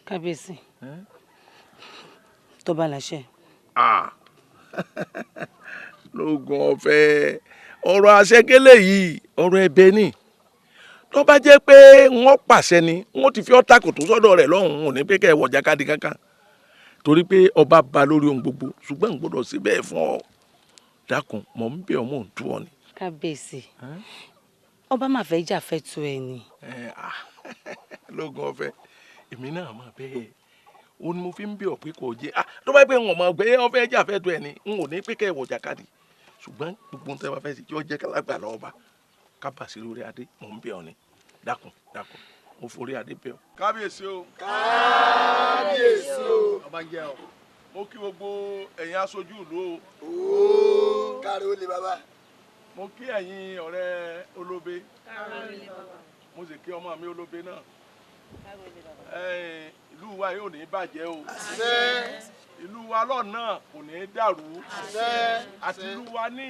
kábíyèsí tó bá láṣẹ. lóògùn ọ̀fẹ́ ọ̀rọ̀ àṣẹgẹ́lẹ̀ yìí ọ̀rọ̀ ẹ̀bẹ̀ ni tó bá jẹ́ pé wọ́n pàṣẹ ni wọ́n ti fi ọ́ takò tó sọ́dọ̀ rẹ̀ lọ́hùn-ún ní pé kẹ́ ẹ̀ wọ̀ jákàdí kankan torí pé ọba ba lórí ohun gbogbo ṣùgbọ́n n gbọ́dọ̀ sí bẹ́ẹ̀ fún ọ dákun mọ̀ ń bẹ̀ ọ́ mọ̀ ń tú ọ ni. kábíyèsí ọba máa fẹ́ jà fẹ́ tu ẹ ni. lóògùn ọ̀fẹ́ èmi náà máa bẹ́ẹ̀ o ni mo fi ń bẹ̀ ọ́ pé kò jẹ́ tó bá pẹ́ wọn mọ̀ pé wọ́n fẹ́ jà fẹ́ tu ẹ ni n ò ní pé kẹ́ ẹ̀ wọ̀ jákàdí ṣùgbọ́n gbogbo ń tẹ́ wá fẹ́ sí yọ jẹ́ kálágbà lọ́wọ́ bá kábàásí lórí adé mò ń bẹ̀ ọ́ ni dákun dákun mo forí adé bẹ̀ ọ́. kábíyèsí o. kábíyèsí o. ọba ń jẹ ọ. mo kí gbogbo ẹ̀yin aṣojú ìlú o. ooo kárí ó lè bàbá. mo kí ẹ̀yin ọ̀rẹ́ olóbe. mo sì kí ọmọ mi olóbe náà. ìlú wa yóò ní bàjẹ́ o. ìlú wa lọ́nà kò ní dàrú. àti ìlú wa ní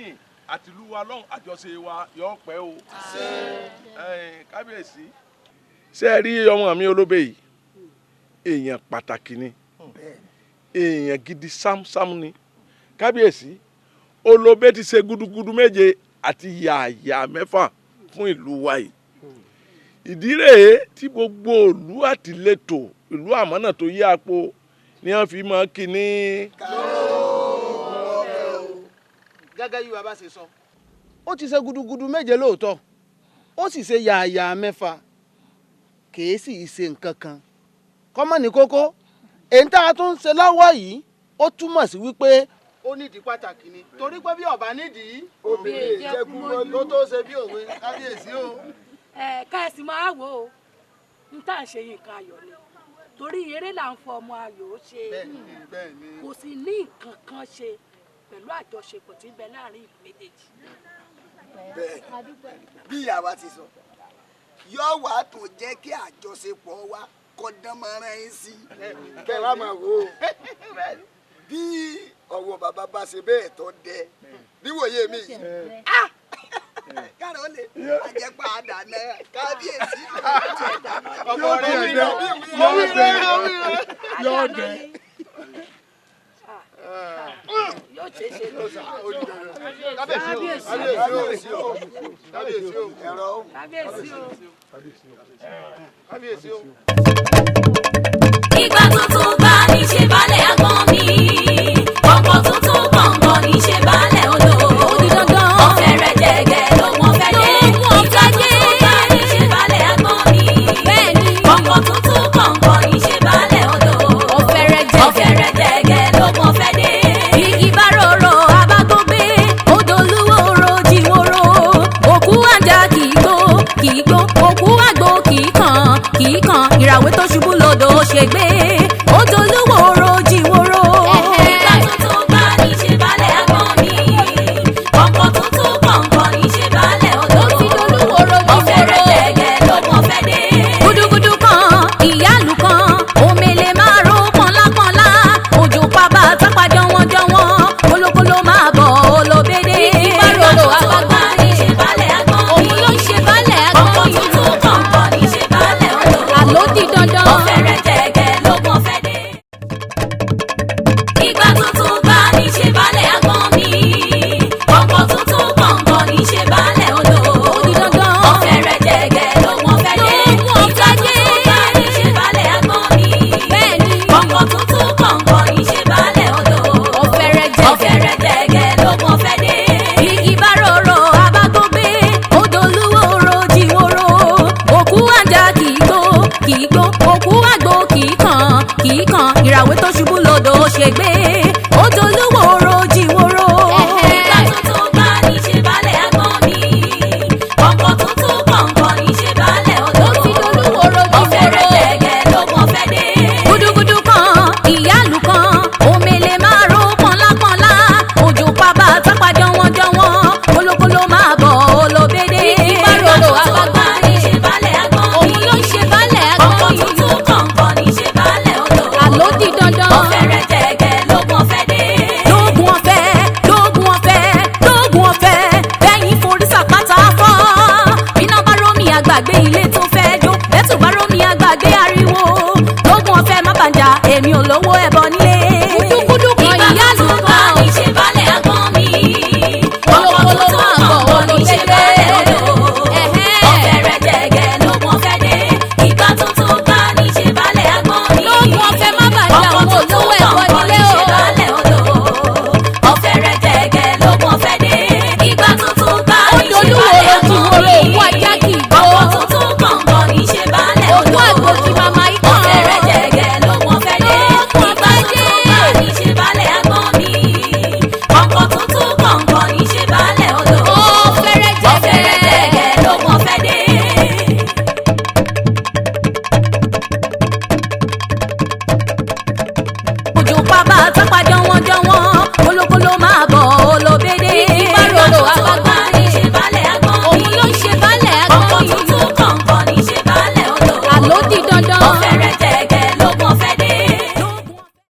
àti ìlú wa lọ́hùn àjọṣe wa yóò pẹ́ o. kábíyèsí ṣé ẹ rí ọmọ mi olóbe yìí èèyàn pàtàkì ni èèyàn gidi sámsám ni kábíyèsí olóbe ti ṣe gudugudu méje àti yàyà mẹ́fà fún ìlú wa yìí ìdí rèé tí gbogbo ìlú àtìlétò ìlú àmọ́nà tó yí àpò ni wọ́n fi máa kí ní. gẹ́gẹ́ bí bàbá ṣe sọ ó ti ṣe gudugudu méje lóòótọ́ ó sì ṣe yàyà mẹ́fà kìí sì ṣe nǹkan kan kọ́mọ ní kókó èyí tá a tún ń ṣe lọ́wọ́ yìí ó túmọ̀ sí wípé ó nídìí pàtàkì ni torí pé bí ọba nídìí obìnrin ìjẹkùn ló tó ṣe bí òwe kábíyèsí o. káyọ̀sí máa wò ó n tá à ń ṣe yìí nǹkan ayọ̀ ni torí eré là ń fọ ọmọ ayọ̀ ó ṣe kò sì ní nǹkan kan ṣe pẹ̀lú àjọṣepọ̀ tí ń bẹ láàrin ìlú méjèèjì. bí ìyàwó ti sọ yóò wá tó jẹ́ kí àjọṣepọ̀ wa kọ́ dán mọ́ra yín sí. kẹ́ ẹ wá máa wò ó. bí ọwọ́ bàbá bá ṣe bẹ́ẹ̀ tó dẹ níwòye mi yìí kára ó lè àjẹpá àdànà kábíyèsí ọmọ rẹ yóò dẹ yóò ṣe é ṣe kábíyèsí o ẹ̀rọ kábíyèsí o. ìgbà tuntun bá ní ṣe balẹ̀ àgbọn mi ọkọ̀ tuntun gbọ̀ngàn ní ṣe balẹ̀ odò ọ̀fẹ́ rẹ̀ jẹ̀gẹ̀ ló wọ́n fẹ́ dé ìgbà tuntun bá ní ṣe balẹ̀ àgbọn mi ọkọ̀ tuntun gbọ̀ngàn ní ṣe balẹ̀ odò ọ̀fẹ́ rẹ̀ jẹ̀gẹ̀ ló wọ́n fẹ́ dé igi bá rorò abá tó gbé odò olúwo ro jìwòrò òkú àjà kì í gbó òkú àgbo kì í kàn ìràwé tó ṣubú lodò ṣègbè odò olúwo ro jìwòrò. ìgbà tuntun bá ní ṣe balẹ̀ àgbọn mi ọkọ̀ tuntun gbọ̀ngàn ní ṣe balẹ̀ odò ọ̀fẹ́ rẹ̀ jẹ̀gẹ̀ ló wọ́n fẹ́ dé. gudugudu kan ìyálù kan omele máa ro pọnlápọnlá òjò pàbà tápà jọwọ́jọwọ́ kólókóló máa bọ̀ olóbédé. ìgbà tuntun bá ní ṣe balẹ̀ àgbọn mi òun ló ń ṣe balẹ̀ àgbọn mi ọkọ̀ tuntun gbọ̀ngàn ní ṣe balẹ̀ odò àló di dandan ọ̀fẹ́ rẹ̀ jẹ̀gẹ̀ ló wọ́n fẹ́ dé. ìgbà tuntun bá ní ṣe balẹ̀ àgbọn mi ọkọ̀ tuntun gbọ̀ngàn ní ṣe balẹ̀ odò ọ̀fẹ́ rẹ̀ jẹ̀gẹ̀ ló wọ́n fẹ́ dé. ìgbà tuntun bá ní ṣe balẹ̀ àgbọn mi ọkọ̀ tuntun gbọ̀ngàn ní ṣe balẹ̀ odò ọ̀fẹ́ rẹ̀ jẹ̀gẹ̀ ló wọ́n fẹ́ dé. igi bá rorò abá tó gbé odò olúwo ro jìwòrò òkú àjà kì í gbó òkú àgbo kì í kàn ìràwé tó ṣubú lodò ṣègbè odò olúwo ro jìwòrò. ìgbà tuntun bá ní ṣe balẹ̀ àgbọn mi ọkọ̀ tuntun gbọ̀ngàn ní ṣe balẹ̀ odò ọ̀fẹ́ rẹ̀ jẹ̀gẹ̀ ló wọ́n fẹ́ dé. gudugudu kan ìyálù kan omele máa ro pọnlápọnlá òjò pàbà tápà jọwọ́jọwọ́ kólókóló máa bọ̀ olóbédé. ìgbà tuntun bá ní ṣe balẹ̀ àgbọn mi òun ló ń ṣe balẹ̀ àgbọn mi ọkọ̀ tuntun gbọ̀ngàn ní ṣe balẹ̀ odò àló di dandan ọ̀fẹ́ rẹ̀ jẹ̀gẹ̀ ló wọ́n fẹ́ dé. lóògùn ọ̀fẹ́ bẹ́yìn forí sàpátá fọ́ bíná bá rómi àgbàgbé ilé tó fẹ́ jó bẹ́tù bá rómi àgbàgbé ariwo lóògùn ọ̀fẹ́ má bàjá èmi ò lówó ẹbọ nílé